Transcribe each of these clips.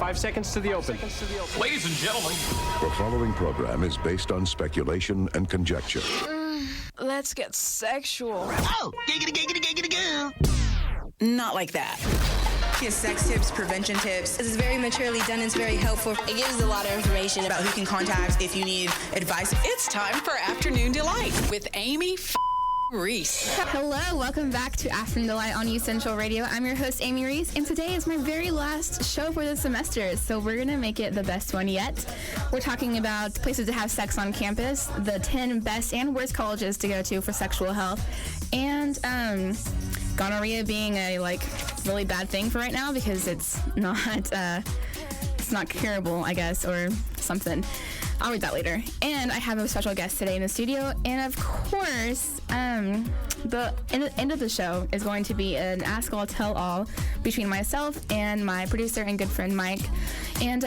5 seconds to the open. Ladies and gentlemen, The following program is based on speculation and conjecture. Let's get sexual. Oh, giggity, giggity, giggity, goo. Not like that. It's sex tips, prevention tips. This is very maturely done. It's very helpful. It gives a lot of information About who can contact if you need advice. It's time for Afternoon Delight with Aimee Reece. Hello, welcome back to Afternoon Delight on U Central Radio. I'm your host, Aimee Reece, and today is my very last show for the semester, so we're going to make it the best one yet. We're talking about places to have sex on campus, the 10 best and worst colleges to go to for sexual health, and gonorrhea being a really bad thing for right now because it's not curable, I guess, or something. I'll read that later. And I have a special guest today in the studio. And of course, the end of the show is going to be an Ask All, Tell All between myself and my producer and good friend Mike. And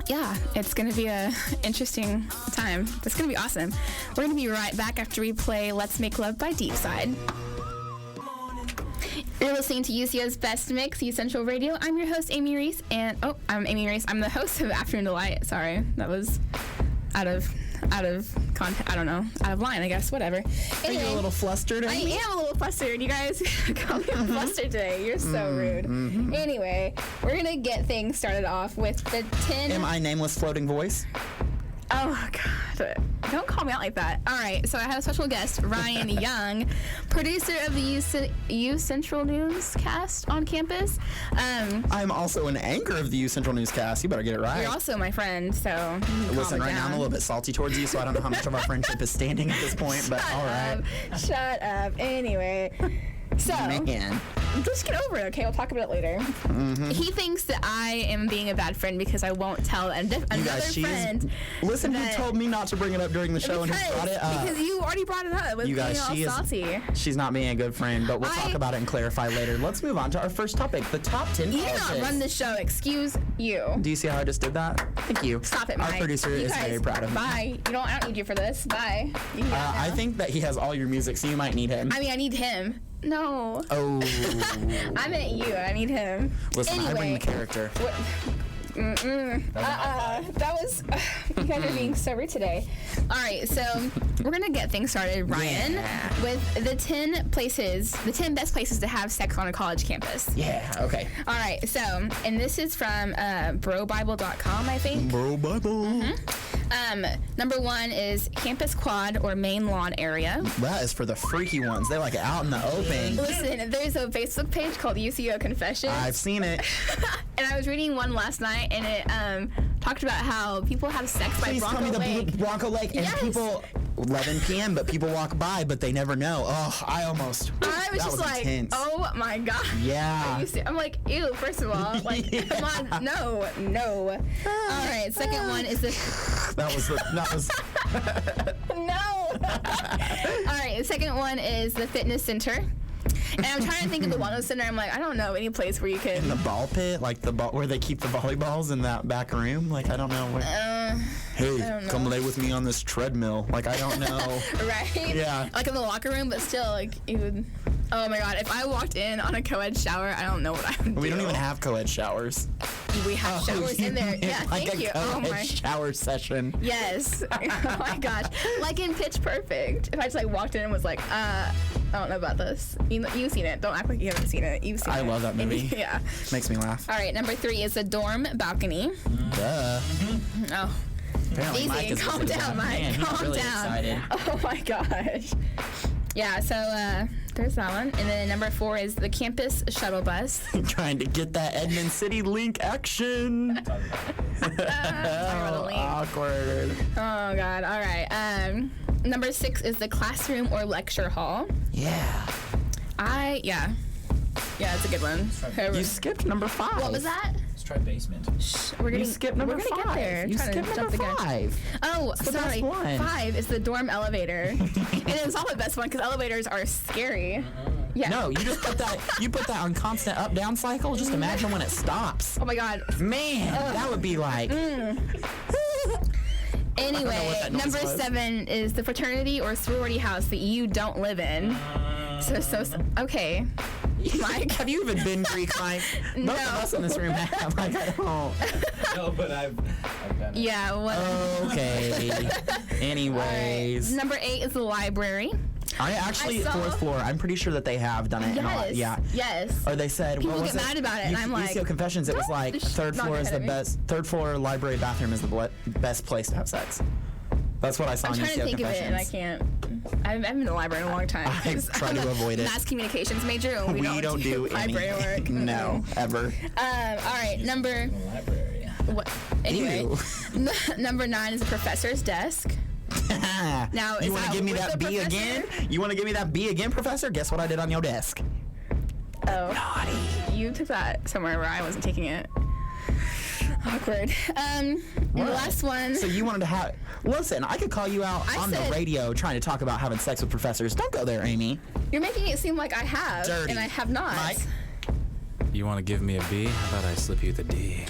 yeah, it's going to be an interesting time. It's going to be awesome. We're going to be right back after we play Let's Make Love by Deepside. You're listening to UCO's Best Mix, U Central Radio. I'm your host, Aimee Reece, and I'm Aimee Reece. I'm the host of Afternoon Delight. Sorry, that was out of content. I don't know, out of line, I guess. Whatever. Anyway, Are you a little flustered? I am a little flustered. You guys call me flustered today. You're so rude. Anyway, we're gonna get things started off with the 10. Am I nameless floating voice? Oh, God. Don't call me out like that. All right, so I have a special guest, Ryan Young, producer of the U Central Newscast on campus. I'm also an anchor of the U Central Newscast. You better get it right. You're also my friend, so Listen, right now I'm a little bit salty towards you, so I don't know how much of our friendship is standing at this point, but all right. Shut up. Anyway, so Man. just get over it, okay? We'll talk about it later. He thinks that I am being a bad friend because I won't tell another friend. Listen, he told me not to bring it up during the show, and he brought it up. Because you already brought it up with You guys, being all salty. she's not being a good friend, but we'll talk about it and clarify later. Let's move on to our first topic, the top 10 You colleges. do not run the show. Excuse you. Do you see how I just did that? Thank you. Stop it, Our Mike. producer You is guys, very proud of me. Bye. I don't need you for this. Bye. You can go I now. think that he has all your music, so you might need him. I mean, I need him. No. Oh. I meant you. I need him. Listen, anyway, I bring the character. That was. You guys are being so rude today. All right, so we're gonna get things started, Ryan, with the 10 best places to have sex on a college campus. Yeah, okay. All right, so, and this is from brobible.com, I think. Bro Bible. Number 1 is Campus Quad or Main Lawn area. That is for the freaky ones. They like it out in the open. Listen, there's a Facebook page called UCO Confessions. I've seen it. And I was reading one last night, and it talked about how people have sex by Please tell me Bronco the Lake. Bronco Lake and Yes. people 11 p.m. but people walk by but they never know. Oh, I was I was that just like, intense. oh my God. Yeah. I'm like, ew, first of all. Like, come on. No. All right, second one is the... That was No. All right, the second one is the fitness center. And I'm trying to think of the wellness center. I'm like, I don't know any place where you could... in the ball pit, like the ball where they keep the volleyballs in that back room. Like, I don't know where. Hey, come lay with me on this treadmill. Like, I don't know. Right? Yeah. Like in the locker room, but still, like, you would... Oh my God, if I walked in on a co-ed shower, I don't know what I would do. We don't even have co-ed showers. We have showers in there. Yeah, like thank a you. Oh co-ed my... shower session. Yes. Oh my gosh. Like in Pitch Perfect. If I just like walked in and was like, I don't know about this. You've seen it. Don't act like you haven't seen it. You've seen it. I love that movie. Yeah. Makes me laugh. All right, number 3 is the dorm balcony. Duh. Oh. Apparently Mike Easy. is Calm listening to down, that. Mike. Man, he's Calm really down. excited. Oh my gosh. Yeah, so there's that one. And then number 4 is the campus shuttle bus. Trying to get that Edmond City link action. Awkward. Oh God. All right. Number 6 is the classroom or lecture hall. Yeah. Yeah, it's a good one. You skipped number 5. What was that? let's try basement. We're gonna, You skipped number we're gonna 5. get there. You Trying to skipped jump number the gun. 5. Oh, the sorry. best one. 5 is the dorm elevator. And it was all the best one because elevators are scary. Yeah. No, you just put that. You put that on constant up down cycle. Just imagine when it stops. Oh my God. Man, that would be like. Anyway, that noise number was. 7 is the fraternity or sorority house that you don't live in. So okay. Mike. Have you even been Greek, Mike? No. Both of us in this room have. Like, I don't. No, but I've done it. Yeah, what? Okay. Anyways. Number 8 is the library. I actually, I saw- 4th floor, I'm pretty sure that they have done it. Yes. Yeah. Yes. Or they said, People what was get mad about it, and I'm like, UCO Confessions, it was don't like, just 3rd knock floor your is head the at me. best, 3rd floor library bathroom is the best place to have sex. That's what I saw I'm on trying UCO to think of it, and I Confessions. can't. I haven't been to the library in a long time. I 'cause try I'm to a avoid it. Mass communications major, and we don't do library any. work. No, ever. All right, number. Library. What? Anyway, Ew. number 9 is the professor's desk. Now, is you want to that give me with that the B professor? again? You want to give me that B again, Professor? Guess what I did on your desk? Oh, Naughty. you took that somewhere where I wasn't taking it. Awkward. And the last one. So you wanted to have... Listen, I could call you out I on said- the radio trying to talk about having sex with professors. Don't go there, Aimee. You're making it seem like I have, Dirty. and I have not. Mike? You want to give me a B? How about I slip you the D?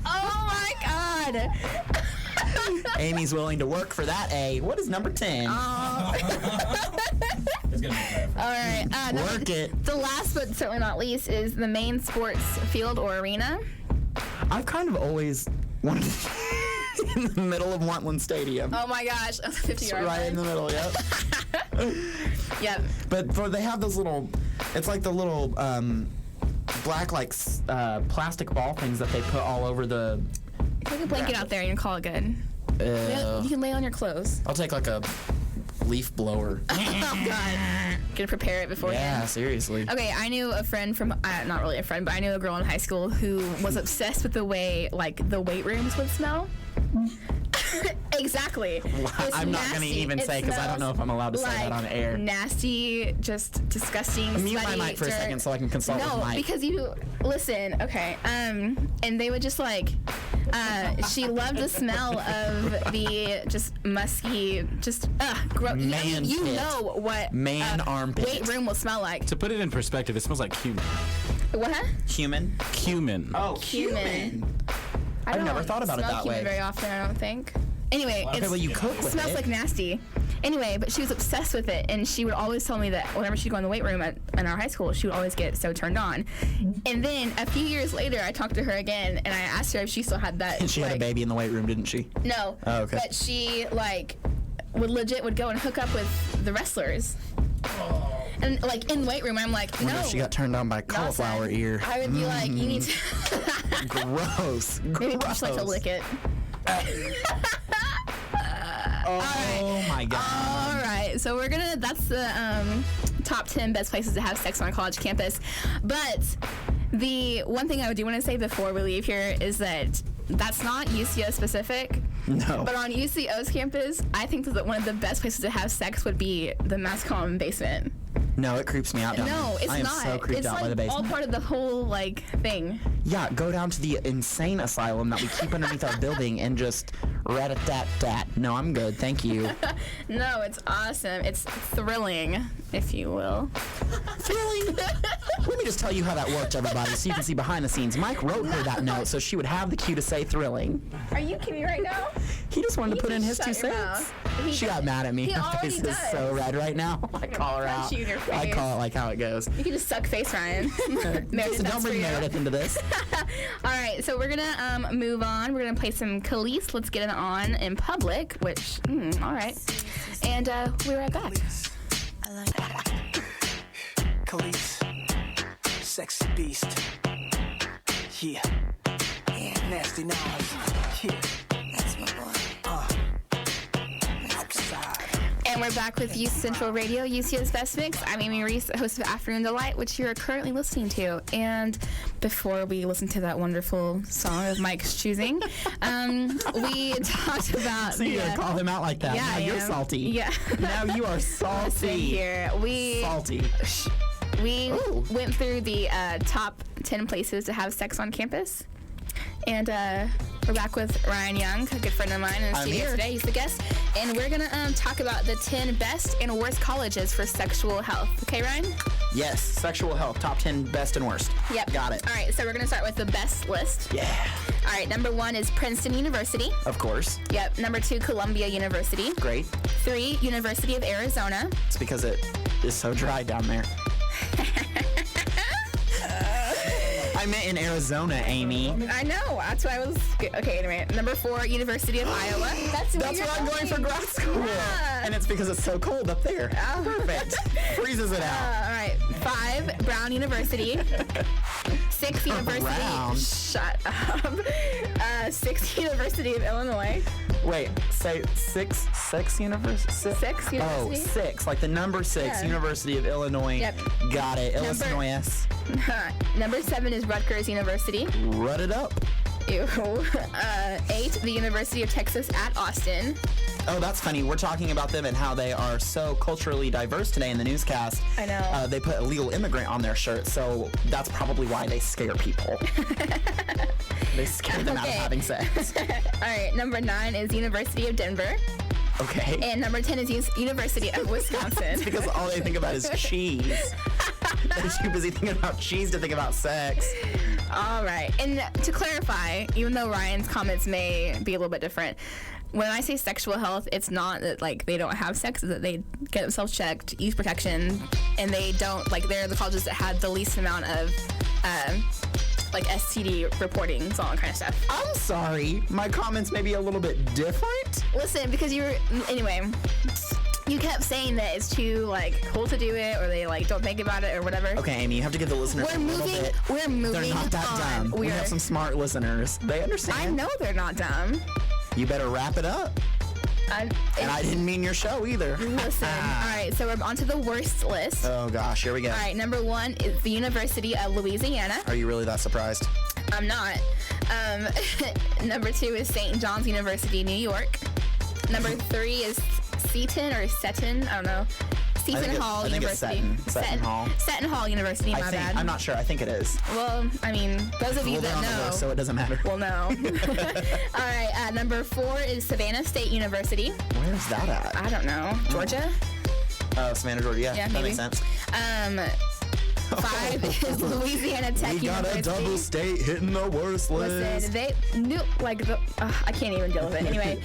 Oh my God. Amy's willing to work for that A. What is number 10? It's gonna be better. All right. Work it. The last but certainly not least is the main sports field or arena. I've kind of always wanted to in the middle of Wantland Stadium. Oh my gosh, 50-yard Right line. in the middle, yep. Yep. But they have those little, it's like the little black plastic ball things that they put all over the... Take a blanket out there and you call it good. You can lay on your clothes. I'll take like a leaf blower. Oh God. Gonna prepare it beforehand. Yeah, seriously. Okay, I knew a friend from, not really a friend, but I knew a girl in high school who was obsessed with the way, like, the weight rooms would smell. Exactly. It's I'm not going to nasty. even It say because I don't know if I'm allowed to say that like on air. Nasty, just disgusting. Mute my sweaty mic for a dirt. second so I can consult No, with Mike. because you listen. Okay, and they would just like. She loved the smell of the just musky, just gross. Man You pit. know what Man armpit. weight room will smell like. To put it in perspective, it smells like cumin. What? Human? Cumin. Oh, Cumin. I've don't never thought about it smell that cumin way. very often. I don't think. Anyway, Okay, well, you cook with smells it. like nasty. Anyway, but she was obsessed with it, and she would always tell me that whenever she'd go in the weight room in our high school, she would always get so turned on. And then a few years later, I talked to her again, and I asked her if she still had that. And she had a baby in the weight room, didn't she? No. Oh, okay. But she would go and hook up with the wrestlers. And like in the weight room, I'm like, I wonder no. if she got turned on by not cauliflower son. ear. I would be like, you need to. Gross. Maybe Gross. just like to lick it. Oh my god. All right, so that's the top 10 best places to have sex on a college campus. But the one thing I do want to say before we leave here is that that's not UCO specific. No. But on UCO's campus, I think that one of the best places to have sex would be the mass comm basement. No, it creeps me out down No, there. it's I am not. so creeped It's out like by the basement. all part of the whole thing. Yeah, go down to the insane asylum that we keep underneath our building and just rat-a-tat-tat. No, I'm good. Thank you. No, it's awesome. It's thrilling, if you will. Thrilling. Let me just tell you how that worked, everybody, so you can see behind the scenes. Mike wrote her that note so she would have the cue to say thrilling. Are you kidding me right now? He just wanted to You put in his just 2 shut your cents. mouth. He She got does. mad at me. He Her already face is does. so red right now. I call her punch out. you in your I face. call it like how it goes. You can just suck face, Ryan. Meredith, Don't that's for bring you. Meredith into this. All right, so we're gonna move on. We're gonna play some Khalees. Let's get it on in public. Which, all right, and we're right back. Khalees, sexy beast. Yeah. Nasty Nas. Yeah. That's my boy. Outside. And we're back with Youth Central Radio, UCO's Best Mix. I'm Aimee Reece, host of Afternoon Delight, which you're currently listening to. And before we listen to that wonderful song of Mike's choosing, we talked about. So you gotta call him out like that. Yeah, now I you're am. salty. Yeah. Now you are salty. Listen here. Salty. We Ooh. went through the top 10 places to have sex on campus. And we're back with Ryan Young, a good friend of mine in the I'm studio here. today. He's the guest. And we're going to talk about the 10 best and worst colleges for sexual health. Okay, Ryan? Yes, sexual health, top 10 best and worst. Yep. Got it. All right, so we're going to start with the best list. Yeah. All right, number 1 is Princeton University. Of course. Yep. Number 2, Columbia University. Great. 3, University of Arizona. It's because it is so dry down there. I meant in Arizona, Aimee. I know. That's why I was... Okay, anyway. Number 4, University of Iowa. That's where I'm going for grad school. Yeah. And it's because it's so cold up there. Oh. Perfect. Freezes it out. All right. 5, Brown University. 6, University... Brown. Shut up. 6, University of Illinois. Wait, say six university? 6 University? Oh, 6, like the number 6, Yeah. University of Illinois. Yep. Got it. Illinois. Number 7 is Rutgers University. Rut it up. Ew. 8, the University of Texas at Austin. Oh, that's funny. We're talking about them and how they are so culturally diverse today in the newscast. I know. They put illegal immigrant on their shirt, so that's probably why they scare people. They scare them out of having sex. All right, number 9 is University of Denver. Okay. And number 10 is University of Wisconsin. It's because all they think about is cheese. They're too busy thinking about cheese to think about sex. All right. And to clarify, even though Ryan's comments may be a little bit different, when I say sexual health, it's not that like they don't have sex, it's that they get themselves checked, use protection, and they don't, like, they're the colleges that had the least amount of like STD reporting, so all that kind of stuff. I'm sorry. My comments may be a little bit different. Listen, because anyway, you kept saying that it's too like cool to do it, or they like don't think about it or whatever. Okay, Amy, you have to give the listeners a little bit. We're moving. They're not that dumb. We have some smart listeners. They understand. I know they're not dumb. You better wrap it up. And I didn't mean your show either. Listen. All right, so we're on to the worst list. Oh gosh, here we go. All right, number 1 is the University of Louisiana. Are you really that surprised? I'm not. Number 2 is St. John's University, New York. Number 3 is Seton or Seton, I don't know. Seton Hall University. Seton Hall. Seton Hall University, my bad. I'm not sure. I think it is. Well, I mean, those of you that know. So it doesn't matter. Well, no. All right, number 4 is Savannah State University. Where's that at? I don't know. Georgia? Oh, Savannah, Georgia. Yeah, that maybe. makes sense. 5 is Louisiana Tech We got University. a double state hitting the worst list. Listen, they knew, like, I can't even deal with it. Anyway,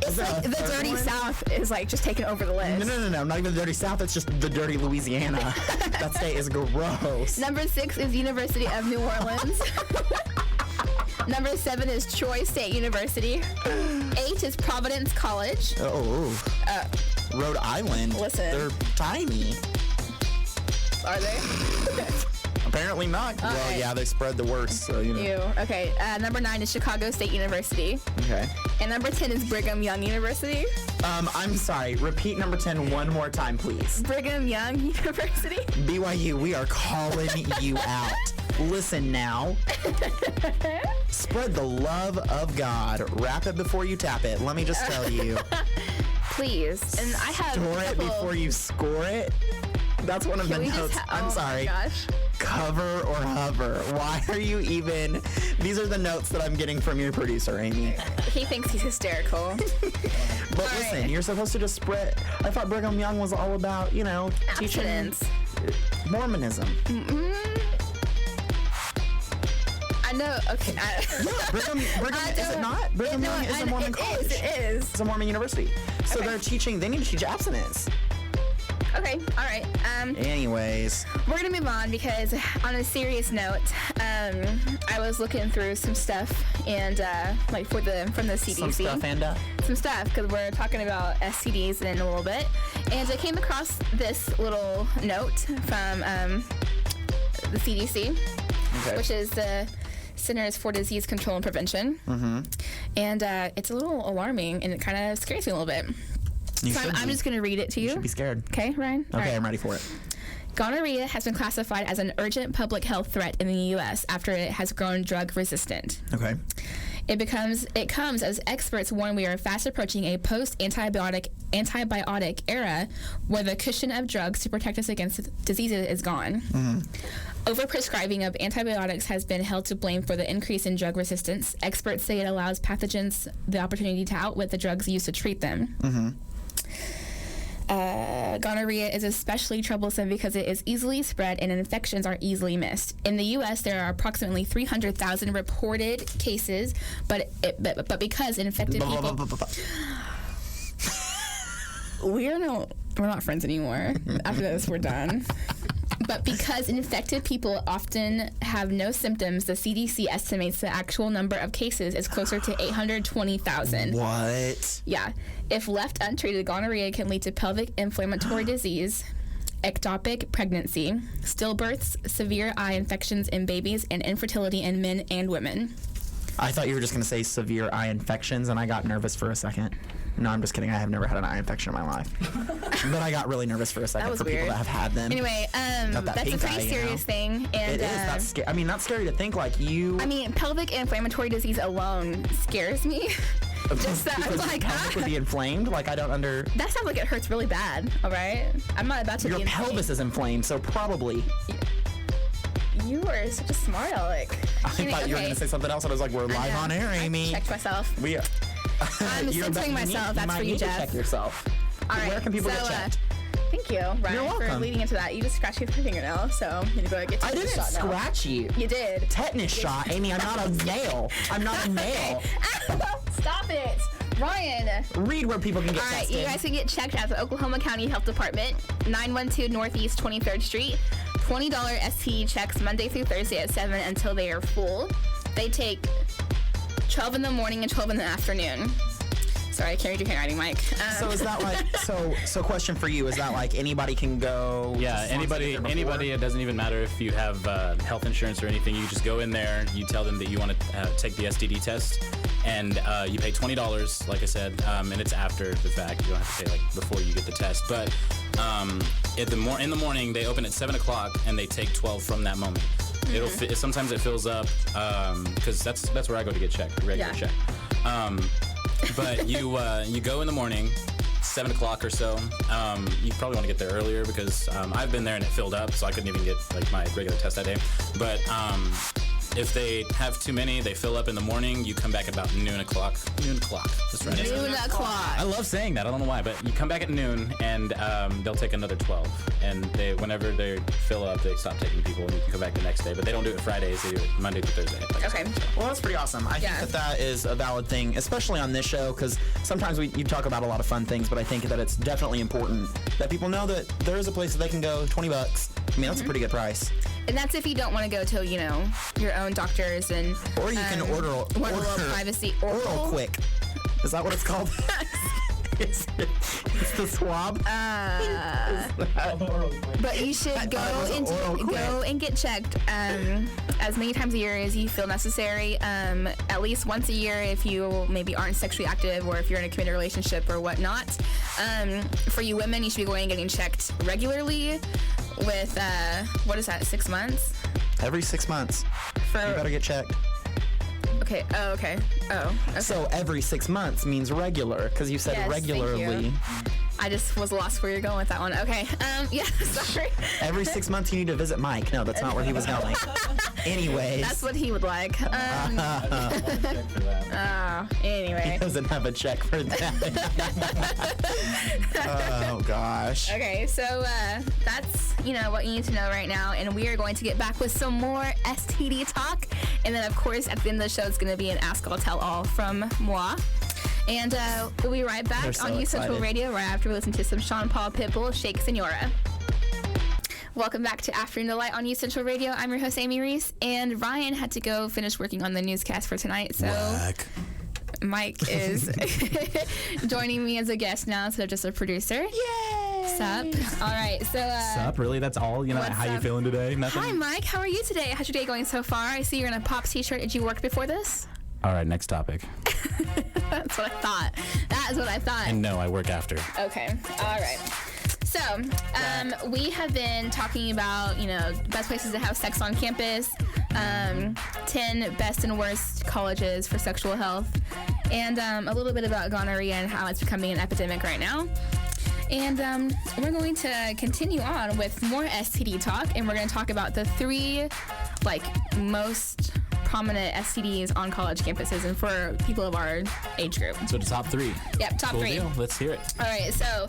it's like the Dirty South is like just taking over the list. No, not even the Dirty South. It's just the dirty Louisiana. That state is gross. Number 6 is University of New Orleans. Number 7 is Troy State University. 8 is Providence College. Rhode Island. Listen. They're tiny. Are they? Apparently not. All well, right. yeah, they spread the worst, so you know. Ew. Okay. Number 9 is Chicago State University. Okay. And number 10 is Brigham Young University. I'm sorry. Repeat number 10 one more time, please. Brigham Young University. BYU, we are calling you out. Listen now. Spread the love of God. Wrap it before you tap it. Let me just tell you. Please. And I have Store it before you score it. That's one of the notes. I'm sorry. Oh my gosh. Cover or hover. Why are you even... These are the notes that I'm getting from your producer, Aimee. He thinks he's hysterical. But listen, right. you're supposed to just spread... I thought Brigham Young was all about, teaching Mormonism. I know. Okay. Brigham is it not? Brigham Young is a Mormon college. It is. It's a Mormon university. So they're teaching... They need to teach abstinence. Okay, all right. Anyways. We're going to move on because on a serious note, I was looking through some stuff and from the CDC. Some stuff and Some stuff because we're talking about STDs in a little bit. And I came across this little note from the CDC, which is the Centers for Disease Control and Prevention. Mm-hmm. And it's a little alarming and it kind of scares me a little bit. So I'm just going to read it to you. You should be scared. Okay, Ryan? Okay, right. I'm ready for it. Gonorrhea has been classified as an urgent public health threat in the U.S. after it has grown drug resistant. Okay. It comes as experts warn we are fast approaching a post-antibiotic era where the cushion of drugs to protect us against diseases is gone. Mm-hmm. Overprescribing of antibiotics has been held to blame for the increase in drug resistance. Experts say it allows pathogens the opportunity to outwit the drugs used to treat them. Mm-hmm. gonorrhea is especially troublesome because it is easily spread and infections are easily missed. In the U.S., there are approximately 300,000 reported cases, but because infected people... We're not friends anymore. After this, we're done. But because infected people often have no symptoms, the CDC estimates the actual number of cases is closer to 820,000. What? Yeah. If left untreated, gonorrhea can lead to pelvic inflammatory disease, ectopic pregnancy, stillbirths, severe eye infections in babies, and infertility in men and women. I thought you were just going to say severe eye infections, and I got nervous for a second. No, I'm just kidding. I have never had an eye infection in my life. But I got really nervous for a second That was for weird. people that have had them. Anyway, that's a pretty serious thing. And it is. That's scary. I mean, that's scary to think like you... I mean, pelvic inflammatory disease alone scares me. Just that I'm like, pelvic would be inflamed? Like, I don't That sounds like it hurts really bad, all right? I'm not about to Your be pelvis is inflamed, so probably... You are such a smart aleck. I thought you were going to say something else, and I was like, we're live on air, Aimee. I checked myself. We are. I'm censoring myself. That's for you, Jeff. Check yourself. All right. Where can people get checked? Thank you, Ryan, You're welcome. for leading into that. You just scratched your fingernail, so I'm going to go get you I didn't shot now. scratch you. You did. Tetanus shot, Aimee. I'm not a male. I'm not a male. Stop it. Ryan. Read where people can get tested. All right, tested. you guys can get checked at the Oklahoma County Health Department, 912 Northeast 23rd Street. $20 STD checks Monday through Thursday at 7 until they are full. They take 12 in the morning and 12 in the afternoon. Sorry, I can't read your handwriting, Mike. So is that like so question for you, is that like anybody can go? Yeah, anybody. It doesn't even matter if you have health insurance or anything. You just go in there, you tell them that you want to take the STD test, and you pay $20, like I said, and it's after the fact. You don't have to pay like before you get the test. But in the morning, they open at 7 o'clock and they take 12 from that moment. It'll sometimes it fills up because that's where I go to get checked, regular check. But you go in the morning, 7 o'clock or so. You probably want to get there earlier because I've been there and it filled up, so I couldn't even get like my regular test that day. But if they have too many, they fill up in the morning. You come back about noon o'clock. That's right. Noon o'clock. I love saying that. I don't know why, but you come back at noon and they'll take another 12. And whenever they fill up, they stop taking people and you can come back the next day. But they don't do it Fridays. They do it Monday through Thursday. Okay. Well, that's pretty awesome. I think that is a valid thing, especially on this show, because sometimes you talk about a lot of fun things, but I think that it's definitely important that people know that there is a place that they can go, $20. I mean, that's a pretty good price. And that's if you don't want to go to, your own doctors and... Or you can order a little privacy. Oral Quick. Is that what it's called? It's the swab. But you should go and get checked as many times a year as you feel necessary. At least once a year if you maybe aren't sexually active or if you're in a committed relationship or whatnot. For you women, you should be going and getting checked regularly with, 6 months? Every 6 months. You better get checked. Okay. Oh, okay. Oh. Okay. So every 6 months means regular, because you said regularly. Thank you. I just was lost where you're going with that one. Okay. Yeah, sorry. Every 6 months you need to visit Mike. No, that's not where he was going. Anyways. That's what he would like. Anyway. He doesn't have a check for that. Oh, gosh. Okay, so that's, what you need to know right now. And we are going to get back with some more STD talk. And then, of course, at the end of the show, it's going to be an Ask I'll Tell All from moi. And we'll be right back on Youth Central Radio right after we listen to some Sean Paul Pitbull, Shake Senora. Welcome back to Afternoon Delight on Youth Central Radio. I'm your host, Aimee Reece, and Ryan had to go finish working on the newscast for tonight, so Mike is joining me as a guest now instead of just a producer. Yay! Sup? All right, so... Sup? Really? That's all? How you feeling today? Nothing? Hi, Mike. How are you today? How's your day going so far? I see you're in a Pops t-shirt. Did you work before this? All right, next topic. That's what I thought. That is what I thought. And no, I work after. Okay. All right. So, we have been talking about, best places to have sex on campus, 10 best and worst colleges for sexual health, and a little bit about gonorrhea and how it's becoming an epidemic right now. And we're going to continue on with more STD talk, and we're going to talk about the 3, most prominent STDs on college campuses and for people of our age group. So the top 3. Yep, top 3. Deal. Let's hear it. All right, so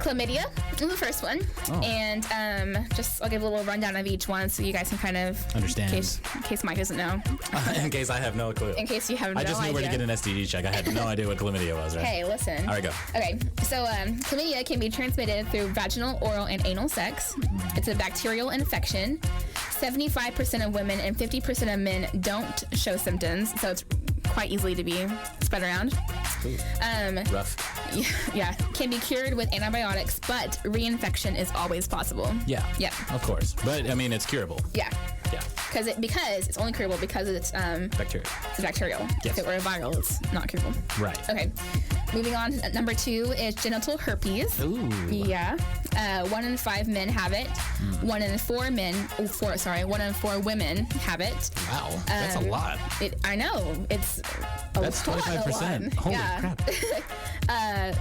chlamydia is the first one. And I'll give a little rundown of each one so you guys can kind of understand. In case Mike doesn't know. In case I have no clue. In case you have no idea. I just knew where to get an STD check. I had no idea what chlamydia was, right? Hey, listen. All right, go. Okay, so chlamydia can be transmitted through vaginal, oral, and anal sex. It's a bacterial infection. 75% of women and 50% of men don't show symptoms, so it's quite easily to be spread around. Rough. Yeah, can be cured with antibiotics, but reinfection is always possible. Yeah. Yeah. Of course. But, I mean, it's curable. Yeah. Yeah. Because it's only curable because it's bacterial. It's bacterial. Yes. If it were viral, it's not curable. Right. Okay. Moving on, number 2 is genital herpes. Ooh. Yeah. 1 in 5 men have it. 1 in 4 women have it. Wow. That's a lot. I know. It's a That's 25%. Holy crap.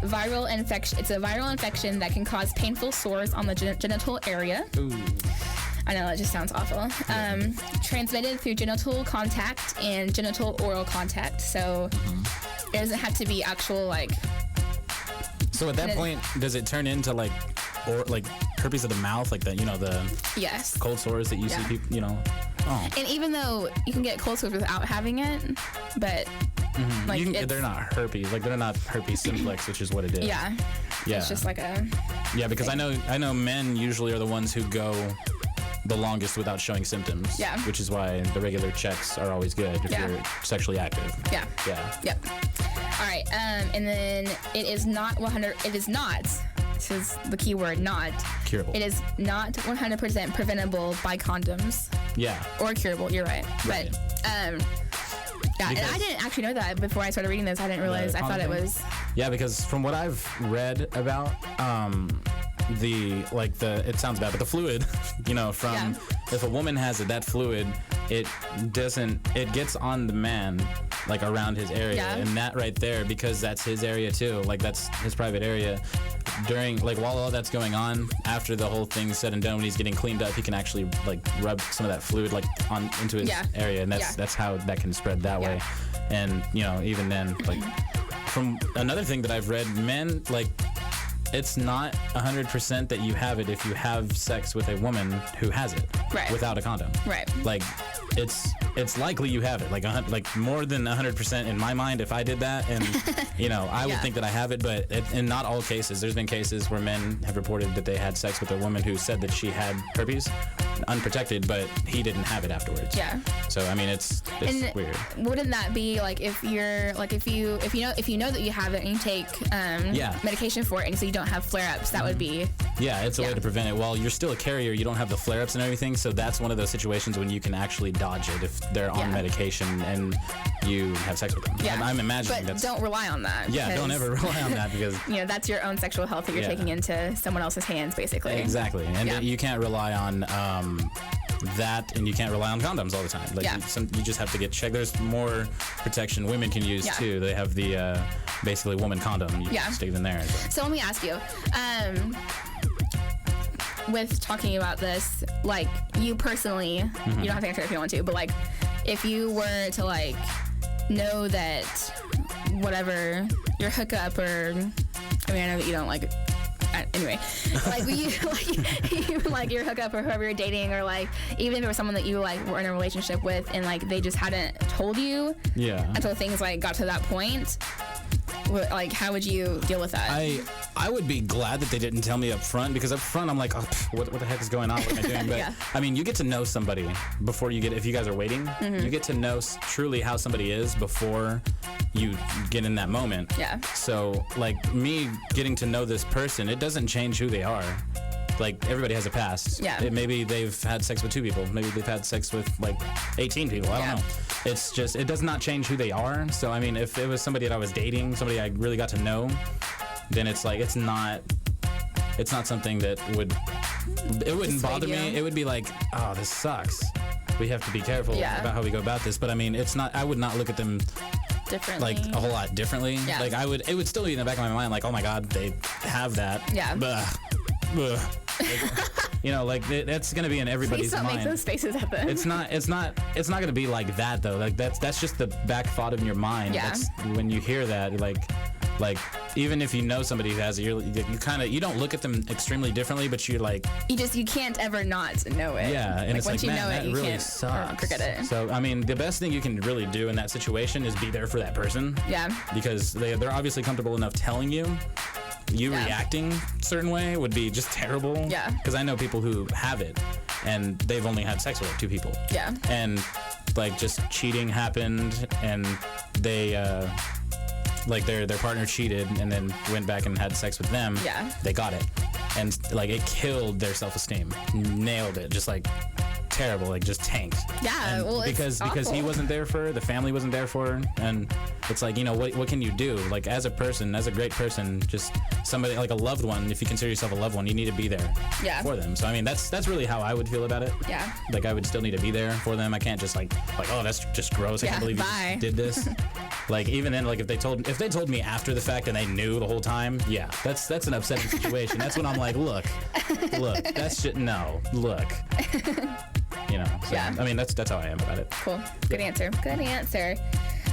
Viral infection. It's a viral infection that can cause painful sores on the genital area. Ooh. I know, that just sounds awful. Transmitted through genital contact and genital oral contact. So it doesn't have to be actual, like... So at that point, does it turn into, like herpes of the mouth? Like the, the Yes. cold sores that you see people, Oh. And even though you can get cold sores without having it, but... they're not herpes. Like, they're not herpes simplex, which is what it is. Yeah. Yeah. It's just like a... Yeah, because I know men usually are the ones who go the longest without showing symptoms. Yeah. Which is why the regular checks are always good if you're sexually active. Yeah. Yeah. Yep. All right. And then it is not 100. It is not. This is the key word, not. Curable. It is not 100% preventable by condoms. Yeah. Or curable. You're right. Right. But yeah, and I didn't actually know that before I started reading this. I didn't realize. I thought it was. Yeah, because from what I've read about, it sounds bad, but the fluid, if a woman has it, that fluid, it gets on the man, like around his area, and that right there, because that's his area too, like that's his private area. While all that's going on, after the whole thing's said and done, when he's getting cleaned up, he can actually rub some of that fluid into his area, and that's how that can spread that way. And even then, from another thing that I've read, men it's not 100% that you have it if you have sex with a woman who has it without a condom. Right. It's likely you have it. Like more than 100% in my mind if I did that, and I would think that I have it, but in not all cases. There's been cases where men have reported that they had sex with a woman who said that she had herpes, unprotected, but he didn't have it afterwards. Yeah. So I mean, it's weird. Wouldn't that be if you're if you know that you have it and you take medication for it, and so you don't have flare-ups, that would be it's a way to prevent it. Well, you're still a carrier, you don't have the flare-ups and everything, so that's one of those situations when you can actually dodge it if they're on medication and you have sex with them. Yeah. I'm imagining but don't rely on that. Yeah, don't ever rely on that because that's your own sexual health that you're taking into someone else's hands, basically. Exactly, and you can't rely on that, and you can't rely on condoms all the time. You just have to get checked. There's more protection women can use too. They have the basically woman condom. You stick it in there. So let me ask you, with talking about this, you personally, you don't have to answer if you want to, but if you were to know that whatever your hookup, or I know that you don't anyway, your hookup or whoever you're dating, or even if it was someone that you were in a relationship with and they just hadn't told you until things got to that point, how would you deal with that? I would be glad that they didn't tell me up front, because up front I'm like, what the heck is going on? What am I doing? But I mean, you get to know somebody before if you guys are waiting, you get to know truly how somebody is before you get in that moment. Yeah. So me getting to know this person, it doesn't change who they are. Everybody has a past. Yeah. Maybe they've had sex with 2 people. Maybe they've had sex with 18 people. I don't know. It's just, it does not change who they are. So I mean, if it was somebody that I was dating, somebody I really got to know, then it's it's not something that wouldn't bother me. It would be oh, this sucks. We have to be careful about how we go about this. But I mean, it's not. I would not look at them differently, a whole lot differently. Yeah. It would still be in the back of my mind, oh my God, they have that. Yeah. That's gonna be in everybody's mind. Please don't make those faces happen. It's not gonna be like that though. That's just the back thought of your mind. Yeah. That's when you hear that, even if you know somebody who has it, you don't look at them extremely differently, but you're like, you can't ever not know it. Yeah, and it's once like, you man, know that it, you really can't sucks. forget it. So I mean, the best thing you can really do in that situation is be there for that person. Yeah. Because they're obviously comfortable enough telling you. Reacting a certain way would be just terrible. Yeah. Because I know people who have it, and they've only had sex with like 2 people. Yeah. And like just cheating happened, and they like their partner cheated, and then went back and had sex with them. Yeah. They got it, and like it killed their self-esteem. Nailed it. Just like terrible, like just tanked. Yeah, and well, because it's he awful. wasn't there for her, the family wasn't there for her, and it's like, what can you do? Like as a person, as a great person, just somebody like a loved one. If you consider yourself a loved one, you need to be there for them. So I mean, that's really how I would feel about it. Yeah. Like I would still need to be there for them. I can't just like oh, that's just gross. I can't believe you just did this. Like even then, like if they told me after the fact and they knew the whole time, yeah, that's an upsetting situation. That's when I'm like, look, that's shit. No, look. So, Yeah. I mean, that's how I am about it. Cool. Good answer. Good answer.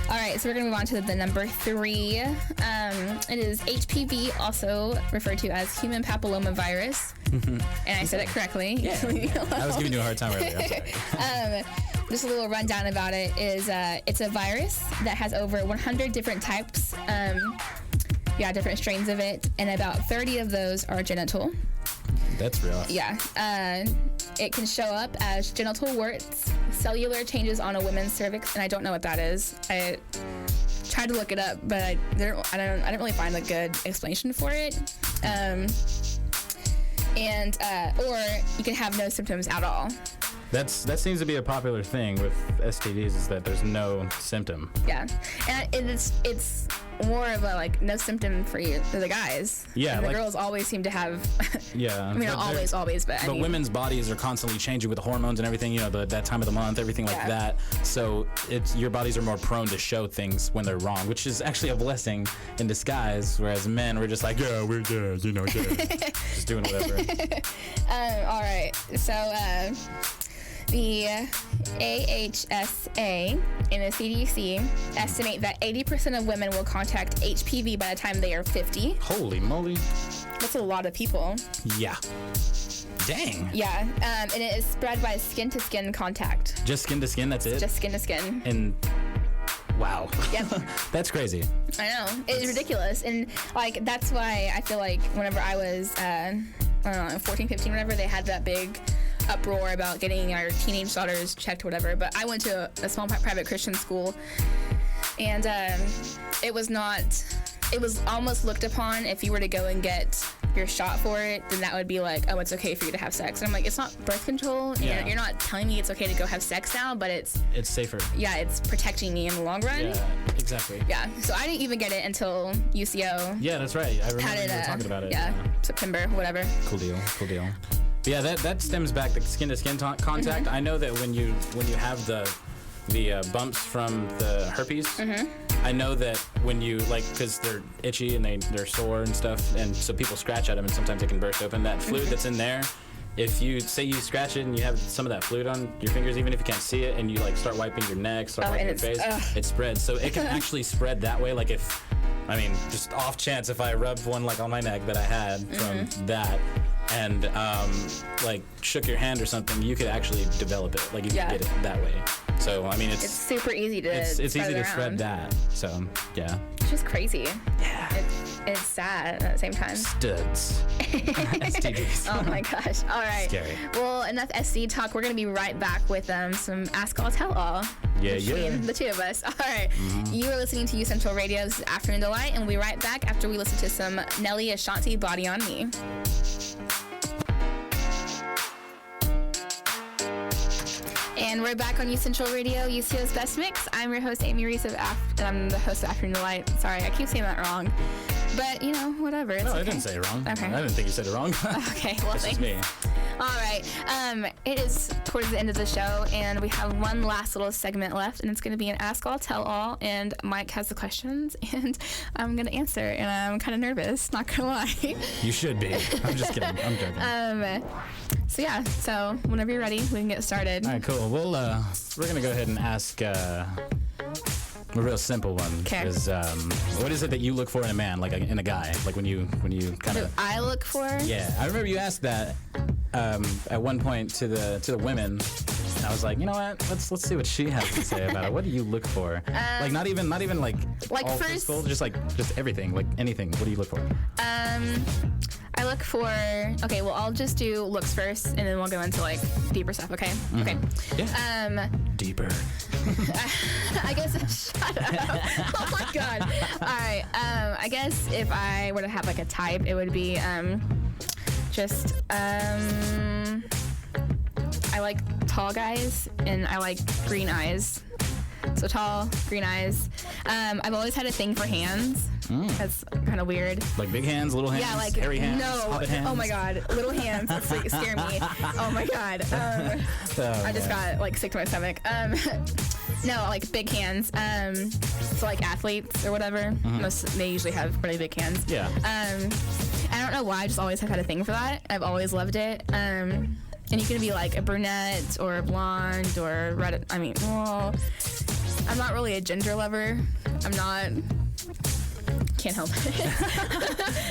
All right, so we're going to move on to the number 3. It is HPV, also referred to as human papillomavirus. And I said it correctly. Yeah. I was giving you a hard time earlier. I'm sorry. Just a little rundown about it is it's a virus that has over 100 different types. Different strains of it, and about 30 of those are genital. That's real. Yeah. It can show up as genital warts, cellular changes on a woman's cervix, and I don't know what that is. I tried to look it up, but I didn't really find a good explanation for it. Or you can have no symptoms at all. That seems to be a popular thing with STDs, is that there's no symptom. Yeah, and it's more of a like no symptom for the guys. Yeah, and the like, girls always seem to have. Yeah, I mean, not always, but I mean, women's bodies are constantly changing with the hormones and everything. That time of the month, everything like that. So your bodies are more prone to show things when they're wrong, which is actually a blessing in disguise. Whereas men, we're just like, yeah, we're good, just doing whatever. All right, so. The AHSA and the CDC estimate that 80% of women will contract HPV by the time they are 50. Holy moly. That's a lot of people. Yeah. Dang. Yeah, and it is spread by skin-to-skin contact. Just skin to skin, that's it? Just skin-to-skin. And wow. Yep. That's crazy. I know. It's ridiculous. And, like, that's why I feel like whenever I was, 14, 15, whatever, they had that big uproar about getting our teenage daughters checked or whatever. But I went to a small private Christian school, and it was almost looked upon if you were to go and get your shot for it, then that would be like, oh, it's okay for you to have sex. And I'm like, it's not birth control. Yeah. You're not telling me it's okay to go have sex now, but it's safer. Yeah, it's protecting me in the long run. Yeah, exactly. Yeah, so I didn't even get it until UCO. Yeah, that's right. I remember you were talking about it. Yeah, September, whatever. Cool deal. But yeah, that stems back to skin-to-skin contact. I know that when you have the bumps from the herpes, I know that when you, like, because they're itchy and they're sore and stuff, and so people scratch at them and sometimes they can burst open. That fluid that's in there, if you say you scratch it and you have some of that fluid on your fingers, even if you can't see it, and you like start wiping your neck, start wiping your face, it spreads. So it can actually spread that way. Like just off chance if I rubbed one like on my neck that I had from that, and like shook your hand or something, you could actually develop it. Like you could get it that way. So I mean, it's super easy to. It's easy to spread that. So yeah. It's just crazy. Yeah. It's sad at the same time. Studs. STDs. Oh my gosh. All right. Scary. Well, enough STD talk. We're gonna be right back with some Ask All Tell All. Between the two of us. All right. You are listening to U Central Radio. This is Afternoon Delight, and we'll be right back after we listen to some Nelly Ashanti, Body on Me. And we're back on U Central Radio, UCO's Best Mix. I'm your host, Aimee Reece, and I'm the host of Afternoon Delight. Sorry, I keep saying that wrong. But, whatever. It's no, okay. I didn't say it wrong. Okay. I didn't think you said it wrong. Okay, well, This is thanks. me. All right. It is towards the end of the show, and we have one last little segment left, and it's going to be an Ask All, Tell All, and Mike has the questions, and I'm going to answer, and I'm kind of nervous, not going to lie. You should be. I'm just kidding. I'm joking. So whenever you're ready, we can get started. All right, cool. Well, we're going to go ahead and ask A real simple one. 'Kay. Is what is it that you look for in a man, like in a guy, like when you kind Do of. I look for? Yeah, I remember you asked that at one point to the women. And I was like, you know what? Let's see what she has to say about it. What do you look for? Like not even like all first- physical, just everything, like anything. What do you look for? I look for. Okay, well, I'll just do looks first, and then we'll go into like deeper stuff. Okay. Okay. Yeah. Deeper. I guess. Shut up. Oh my god. All right. I guess if I were to have like a type, it would be just I like tall guys and I like green eyes. So tall, green eyes. I've always had a thing for hands. That's kind of weird. Like big hands, little hands, Yeah, like hairy hands, no. hobbit hands. Oh my god, little hands scare me. Oh my god. I just got like sick to my stomach. No, like big hands. So like athletes or whatever. They usually have pretty big hands. Yeah. I don't know why. I just always have had a thing for that. I've always loved it. And you can be like a brunette or a blonde or red. I mean, well, I'm not really a ginger lover. I'm not. Can't help it.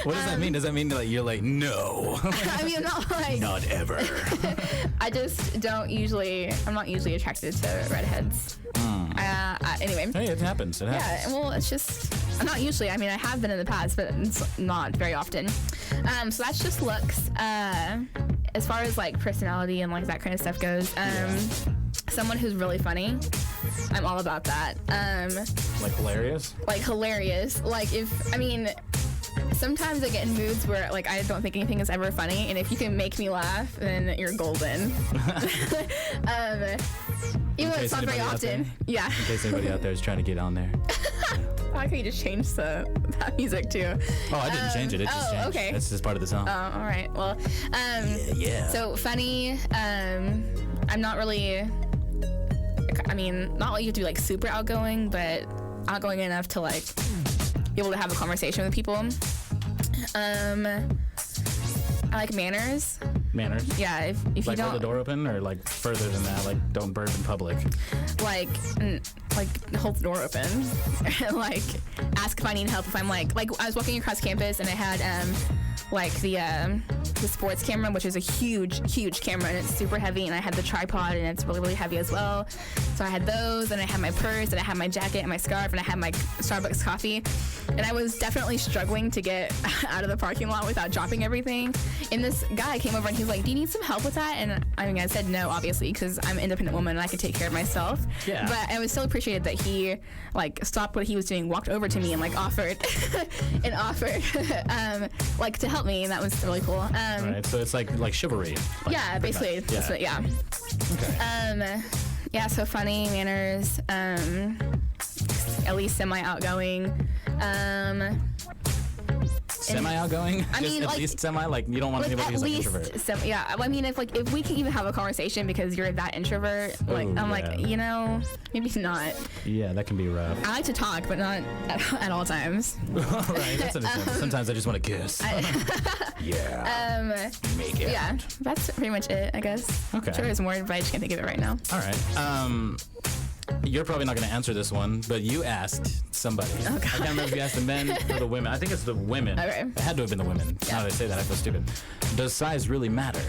What does that mean? Does that mean that you're like, no? I mean, I'm not like. Not ever. I just don't usually. I'm not usually attracted to redheads. Anyway. Hey, it happens. It happens. Yeah, well, it's just. I'm not usually. I mean, I have been in the past, but it's not very often. So that's just looks. As far as like personality and like that kind of stuff goes, someone who's really funny. I'm all about that. Like hilarious? Like hilarious. Like if, I mean, sometimes I get in moods where like I don't think anything is ever funny, and if you can make me laugh, then you're golden. Even though it's not very often. Yeah. In case anybody out there is trying to get on there. Why can't you just change that music too? Oh, I didn't change it. It just changed. Okay. That's just part of the song. Oh, all right. Well, yeah. So funny. I'm not really. I mean, not like you have to be like super outgoing, but outgoing enough to like be able to have a conversation with people. I like manners. Manners? Yeah, if you like don't hold the door open, or like further than that, like don't burp in public. like hold the door open, like ask if I need help. If I'm like I was walking across campus and I had like the sports camera, which is a huge camera, and it's super heavy, and I had the tripod and it's really heavy as well. So I had those, and I had my purse, and I had my jacket and my scarf, and I had my Starbucks coffee, and I was definitely struggling to get out of the parking lot without dropping everything. And this guy came over and he's like, "Do you need some help with that?" And I mean, I said no, obviously, because I'm an independent woman and I can take care of myself. Yeah. But I was still appreciated that he like stopped what he was doing, walked over to me, and like offered like to help me, and that was really cool. Right. So it's like chivalry. Like, yeah, basically. Yeah. That's what, yeah. Okay. Yeah. So funny, manners. At least semi-outgoing. Semi-outgoing? I mean, at like, least semi? Like, you don't want like, anybody at who's like least introvert? yeah. I mean, if we can even have a conversation because you're that introvert, like Ooh, I'm yeah. like, you know, maybe not. Yeah, that can be rough. I like to talk, but not at all times. Right, that's understandable. Sometimes I just want to kiss. Yeah. Make it. Yeah, that's pretty much it, I guess. Okay. I'm sure there's more, but I just can't think of it right now. All right. You're probably not going to answer this one, but you asked somebody. Oh, God. I can't remember if you asked the men or the women. I think it's the women. Okay. It had to have been the women. Yeah. Now that I say that, I feel stupid. Does size really matter?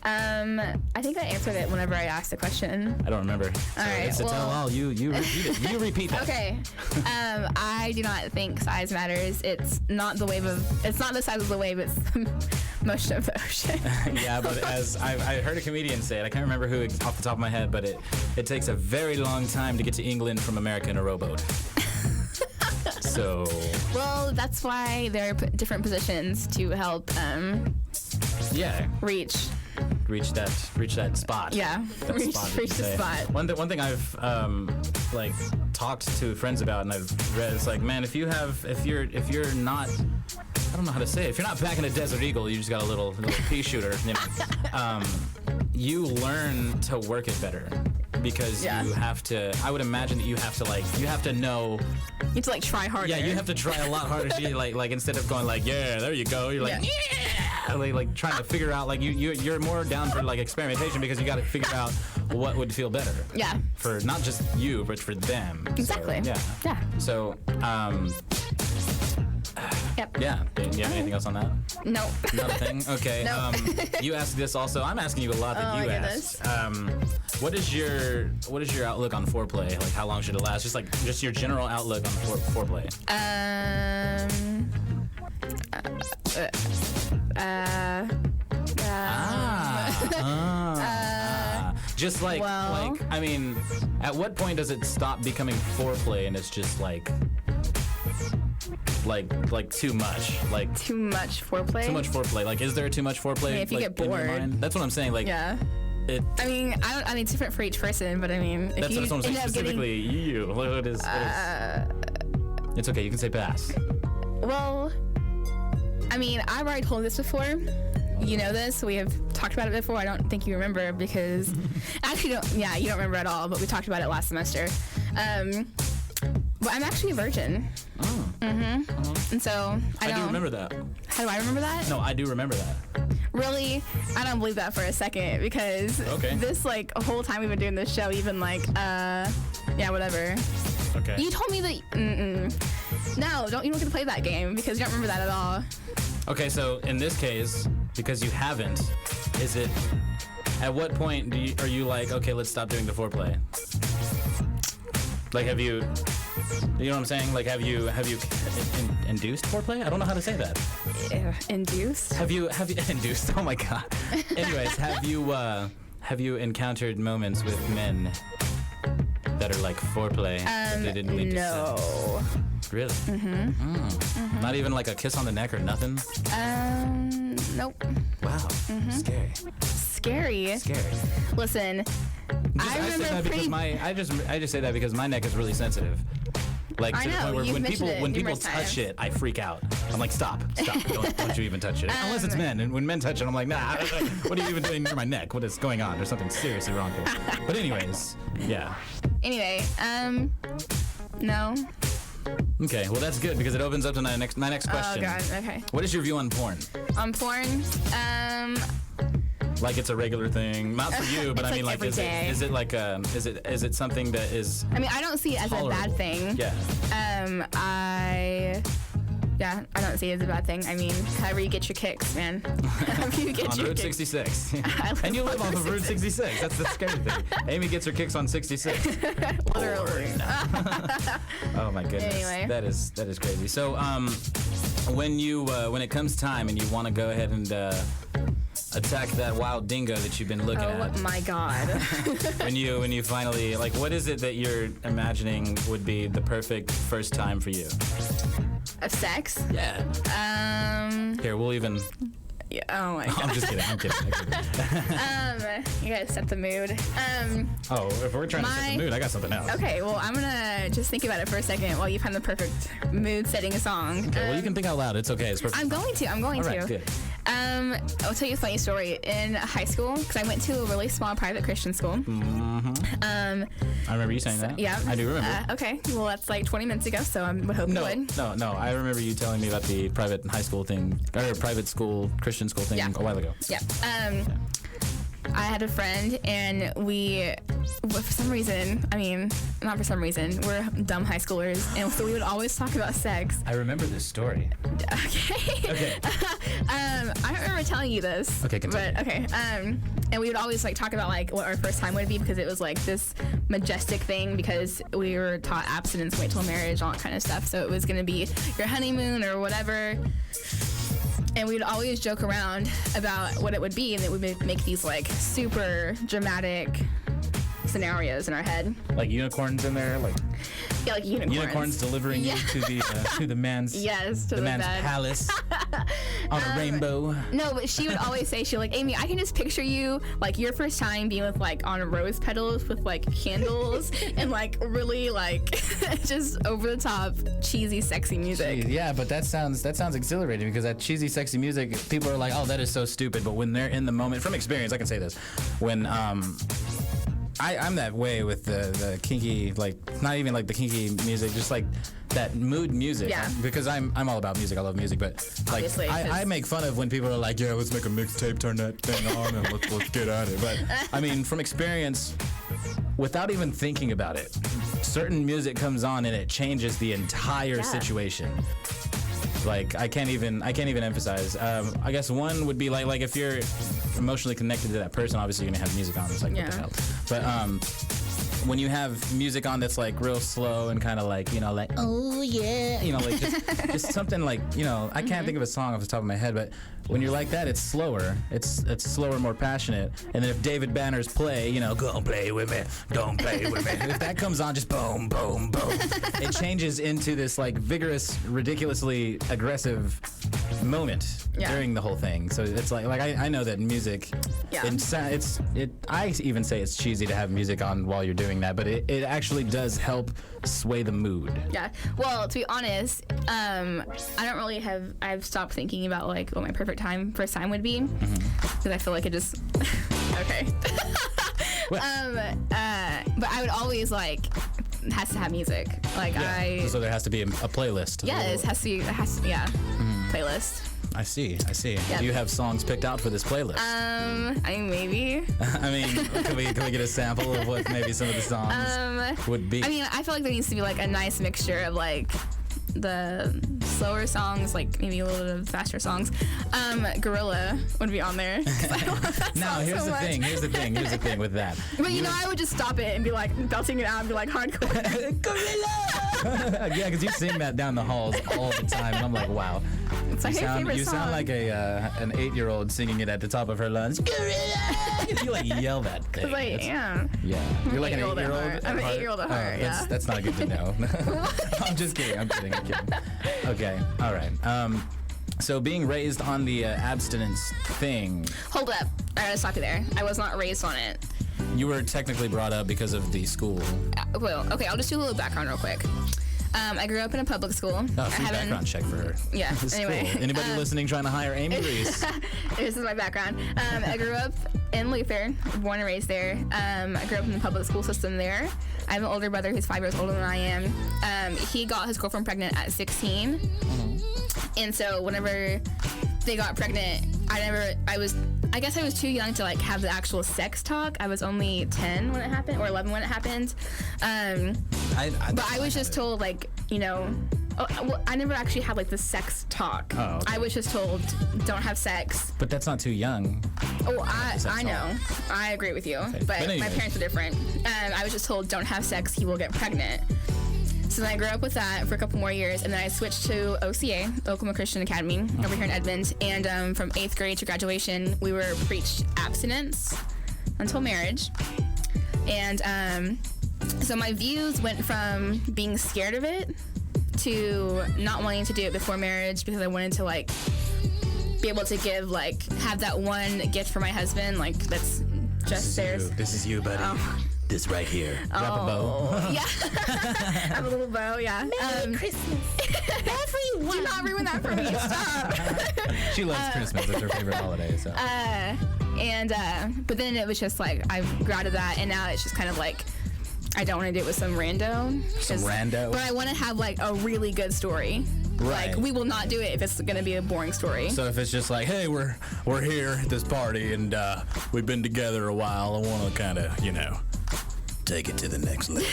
I think I answered it whenever I asked the question. I don't remember. All right, It's a well- tell-all. You repeat it. You repeat that. Okay. I do not think size matters. It's not the size of the wave, it's the motion of the ocean. Yeah, but as I heard a comedian say it, I can't remember who off the top of my head, but it takes a very long time to get to England from America in a rowboat. So. Well, that's why there are different positions to help Yeah. reach that spot. Yeah, That reach spot, you the can say. spot. One thing I've like talked to friends about, and I've read, it's like, man, if you're not, I don't know how to say it. If you're not back in a Desert Eagle, you just got a little pea shooter, you know. You learn to work it better because Yeah. you have to. I would imagine that you have to know. You have to like try harder. Yeah, you have to try a lot harder. like instead of going like, yeah, there you go. You're like, yeah. Like trying to figure out, like you're more down for like experimentation because you got to figure out what would feel better. Yeah. For not just you, but for them. Exactly. So, Yeah. So, Yep. yeah. Do you have anything else on that? No. Not a thing? Okay. No. You asked this also. I'm asking you a lot that Oh, you my asked. What is your outlook on foreplay? Like, how long should it last? Just your general outlook on foreplay. Just like I mean, at what point does it stop becoming foreplay and it's just like too much? Like too much foreplay? Too much foreplay. Like, is there too much foreplay? I mean, if you get bored. That's what I'm saying. Like, yeah. I mean, it's different for each person, but I mean, if that's you what I'm saying. end up Specifically, you. What is? It's okay. You can say pass. Well, I mean, I've already told this before. You know this. We have talked about it before. I don't think you remember because actually, you don't remember at all. But we talked about it last semester. But I'm actually a virgin. Oh. And so I do remember that. How do I remember that? No, I do remember that. Really? I don't believe that for a second because this a whole time we've been doing this show, you've been like, yeah, whatever. Okay. You told me that. No, you don't get to play that game because you don't remember that at all. Okay, so in this case, because you haven't, is it? At what point are you like, okay, let's stop doing the foreplay? Like, have you? You know what I'm saying? Like, have you induced foreplay? I don't know how to say that. Induced? Have you induced? Oh my god. Anyways, have you encountered moments with men that are like foreplay that they didn't lead to no. sex? Really? Not even like a kiss on the neck or nothing? Nope. Wow. Scary. Listen, I just say that because my neck is really sensitive. Like, to the point where when people touch it, I freak out. I'm like, stop, don't you even touch it. Unless it's men, and when men touch it, I'm like, nah, what are you even doing near my neck? What is going on? There's something seriously wrong here. But anyways, yeah. Anyway, no. Okay, well that's good because it opens up to my next question. Oh god, okay. What is your view on porn? On porn? Like it's a regular thing, not for you, but I mean, like, is it like is it something that is? I mean, I don't see it as a bad thing. Yeah. I don't see it as a bad thing. I mean, however you get your kicks, man. However you get on your Route kicks. 66. And you live off of Route 66. That's the scary thing. Aimee gets her kicks on 66. Literally. Oh my goodness. Anyway. That is crazy. So when it comes time and you want to go ahead and attack that wild dingo that you've been looking at. Oh my god. when you finally, like, what is it that you're imagining would be the perfect first time for you? Of sex? Yeah. Here, we'll even. Yeah, oh my god. I'm just kidding. You gotta set the mood. If we're trying to set the mood, I got something else. Okay, well, I'm gonna just think about it for a second while you find the perfect mood-setting song. Okay, well, you can think out loud. It's okay. It's perfect. I'm going to. All right, good. I'll tell you a funny story. In high school, because I went to a really small private Christian school. I remember you saying that. Yeah. I do remember. Okay, well, that's like 20 minutes ago, so I would hope you would. No. I remember you telling me about the private high school thing, or private school, Christian school thing a while ago. Yeah. I had a friend, and we, for some reason, not for some reason, we're dumb high schoolers, and so we would always talk about sex. I remember this story. Okay. I don't remember telling you this. Okay, continue. But okay. And we would always talk about what our first time would be because it was this majestic thing because we were taught abstinence, wait till marriage, all that kind of stuff. So it was gonna be your honeymoon or whatever. And we'd always joke around about what it would be, and it would make these super dramatic scenarios in our head. Like unicorns in there, yeah, like unicorns. Unicorns delivering you to the man's to the man's bed. palace on a rainbow. No, but she would always say, Aimee, I can just picture you your first time being with on rose petals with candles and really just over the top cheesy sexy music. Jeez, yeah, but that sounds exhilarating because that cheesy sexy music, people are like, oh, that is so stupid. But when they're in the moment, from experience, I can say this, when I'm that way with the kinky, like not even like the kinky music, just like that mood music. Yeah. Because I'm all about music. I love music, but like Obviously, I make fun of when people are like, yeah, let's make a mixtape, turn that thing on, and let's get at it. But I mean, from experience, without even thinking about it, certain music comes on and it changes the entire situation. Like I can't even emphasize. I guess one would be like if you're emotionally connected to that person, obviously you're gonna have music on. It's like what the hell. But when you have music on that's like real slow and kind of like, you know, like oh yeah, you know, like just something like, you know, I can't think of a song off the top of my head, but when you're like that, it's slower. It's slower, more passionate. And then if David Banner's play, you know, go play with me, don't play with me. If that comes on, just boom, boom, boom. It changes into this like vigorous, ridiculously aggressive moment during the whole thing. So it's like I know that music. Yeah. I even say it's cheesy to have music on while you're doing that, but it actually does help sway the mood. Yeah. Well, to be honest, I don't really have. I've stopped thinking about like what my perfect first time would be, because I feel like it just. Okay. But I would always like has to have music. Like So there has to be a playlist. Yeah, it has to be. Playlist. I see. Yep. Do you have songs picked out for this playlist? I mean, maybe. I mean, can we get a sample of what maybe some of the songs would be? I mean, I feel like there needs to be like a nice mixture of like the slower songs, like maybe a little bit of faster songs. Gorilla would be on there. Now, here's the thing with that. But you know, I would just stop it and be like belting it out and be like hardcore. Gorilla! Yeah, because you sing that down the halls all the time, and I'm like, wow. It's like you sound like an 8-year-old singing it at the top of her lungs. Gorilla! You like yell that thing. Like, yeah. You're like an 8-year-old. I'm an 8-year-old at heart. Yeah. That's not good to know. I'm just kidding. I'm kidding. Okay. All right. So being raised on the abstinence thing. Hold up. I gotta stop you there. I was not raised on it. You were technically brought up because of the school. Well, okay. I'll just do a little background real quick. I grew up in a public school. Oh, free background check for her. Yeah. Anyway. Cool. Anybody listening trying to hire Aimee Reece? This is my background. I grew up in Luther, born and raised there. I grew up in the public school system there. I have an older brother who's 5 years older than I am. He got his girlfriend pregnant at 16. And so whenever they got pregnant, I guess I was too young to like have the actual sex talk. I was only 10 when it happened, or 11 when it happened. But I was just told, like, you know, I never actually had like the sex talk. Oh, okay. I was just told, don't have sex. But that's not too young. Oh, I know. I agree with you. Okay. But my parents were different. I was just told, don't have sex, he will get pregnant. So then I grew up with that for a couple more years, and then I switched to OCA, Oklahoma Christian Academy, over here in Edmond. And from 8th grade to graduation, we were preached abstinence until marriage. And so my views went from being scared of it to not wanting to do it before marriage, because I wanted to like be able to give, like, have that one gift for my husband, like that's just theirs. This is you, buddy. Oh. This right here. Drop a bow. Yeah. Have a little bow, yeah. Merry Christmas. Everyone. Do not ruin that for me. Stop. She loves Christmas. It's her favorite holiday. So. But then it was just like, I grew out of that, and now it's just kind of like, I don't want to do it with some rando. But I want to have like a really good story. Right. Like, we will not do it if it's going to be a boring story. So if it's just like, hey, we're here at this party, and we've been together a while, I want to kind of, you know, take it to the next level.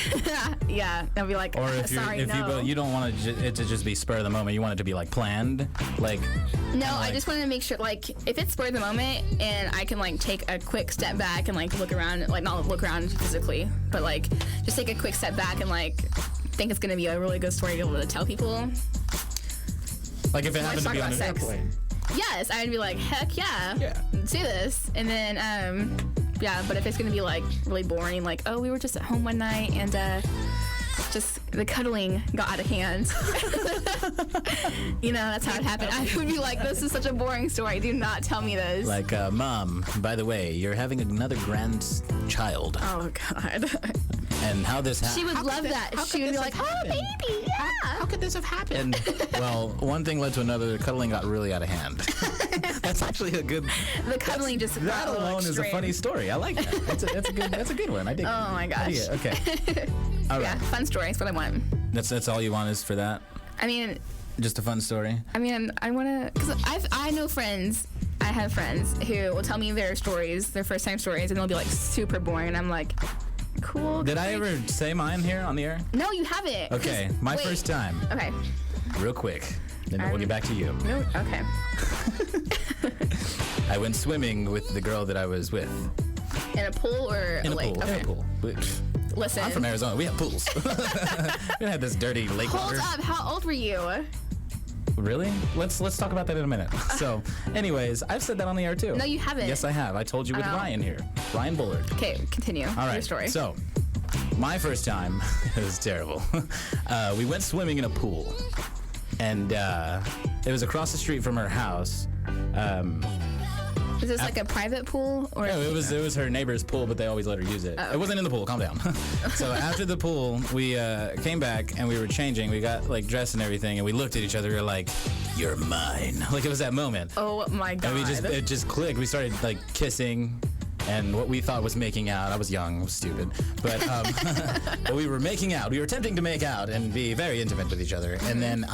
Yeah, I'll be like, or if sorry, no. you don't want it to just be spur of the moment. You want it to be like planned, like. No, I just wanted to make sure, like, if it's spur of the moment and I can like take a quick step back and like look around, like not look around physically, but like just take a quick step back and like think it's gonna be a really good story to be able to tell people. Like if it happened to be on an airplane. Yes, I would be like, heck yeah, let's do this. And then, yeah, but if it's gonna be like really boring, like, oh, we were just at home one night and just the cuddling got out of hand. You know, that's how it happened. I would be like, this is such a boring story. Do not tell me this. Like, Mom, by the way, you're having another grandchild. Oh, God. And how this happened. She would love that. She would be like, oh, baby, yeah. How could this have happened? Well, one thing led to another. The cuddling got really out of hand. That's actually a good. The cuddling just got That a little alone is a extreme. funny story. I like that. That's a good one. I dig it. Oh my gosh. Yeah, okay. All right. Yeah, fun story. That's what I want. That's all you want is for that? I mean, Just a fun story? I want to, because I know friends. I have friends who will tell me their stories, their first time stories, and they'll be like super boring, and I'm like, cool. Did I ever say mine here on the air? No, you haven't. Okay, my first time. Okay. Real quick. Then we'll get back to you. No, okay. I went swimming with the girl that I was with. In a pool or In a lake? pool. Okay. In a pool. Listen. I'm from Arizona. We have pools. We don't have this dirty lake Hold water. up. How old were you? Really? Let's talk about that in a minute. So, anyways, I've said that on the air too. No, you haven't. Yes, I have. I told you with Ryan here. Ryan Bullard. Okay, continue. All right. Your story. So, my first time, it was terrible. We went swimming in a pool, and it was across the street from her house. Is this like a private pool or? No, it was her neighbor's pool, but they always let her use it. Oh. It wasn't in the pool. Calm down. So after the pool, we came back and we were changing. We got like dressed and everything, and we looked at each other. We were like, "You're mine." Like it was that moment. Oh my god. And it just clicked. We started like kissing. And what we thought was making out, I was young, I was stupid, but but we were making out. We were attempting to make out and be very intimate with each other. And then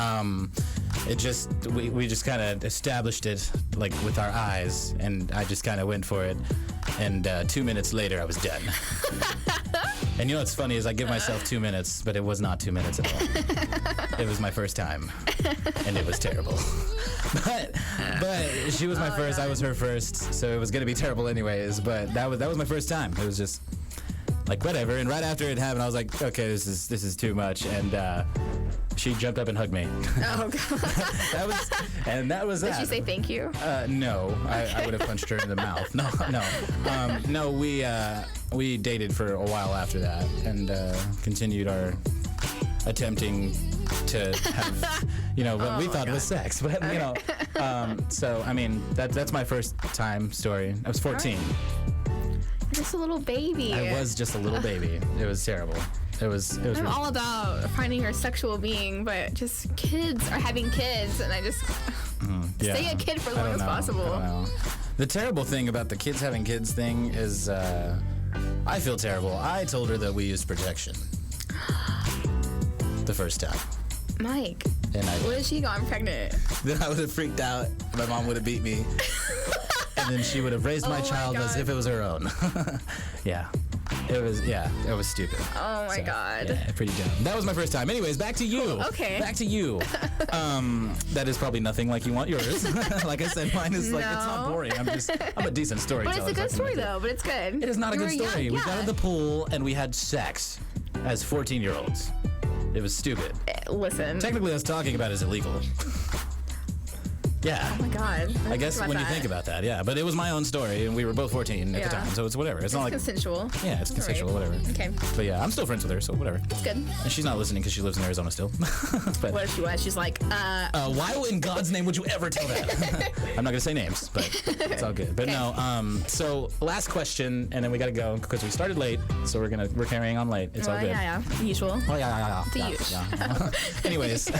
we just kind of established it like with our eyes, and I just kind of went for it. And 2 minutes later, I was done. And you know what's funny is I give myself 2 minutes, but it was not 2 minutes at all. It was my first time, and it was terrible. But she was my first. I was her first, so it was gonna be terrible anyways. But that was my first time. It was just like whatever. And right after it happened, I was like, okay, this is too much. And she jumped up and hugged me. Oh god. that was Did that. she say thank you? No, I would have punched her in the mouth. No. We dated for a while after that, and continued our attempting to have, what we thought was sex. But so I mean that's my first time story. I was 14. You're just a little baby. I was just a little baby. It was terrible. It was. I'm all about finding your sexual being, but just kids are having kids, and I just stay a kid for as long as possible. I don't know. The terrible thing about the kids having kids thing is, I feel terrible. I told her that we used protection the first time. Mike, And what if she got pregnant? Then I would have freaked out. My mom would have beat me. And then she would have raised my child as if it was her own. Yeah. It was stupid. Oh my god. Yeah, pretty dumb. That was my first time. Anyways, back to you. Okay. Back to you. That is probably nothing like you want yours. Like I said, mine is like, it's not boring. I'm a decent storyteller. But it's a good story though, but it's good. It is not a good story. Young, We got in the pool and we had sex as 14-year-olds. It was stupid. Listen. Technically, us talking about it is illegal. Yeah. Oh my god. I guess when you think about that, yeah. But it was my own story, and we were both 14 at the time, so it's whatever. It's not like consensual. Yeah, it's consensual, whatever. Okay. But yeah, I'm still friends with her, so whatever. That's good. And she's not listening because she lives in Arizona still. But what if she was? She's like, why in God's name would you ever tell that? I'm not gonna say names, but it's all good. But no, so last question, and then we gotta go because we started late, so we're carrying on late. It's all good. Yeah. Usual. Oh yeah. The usual. Anyways,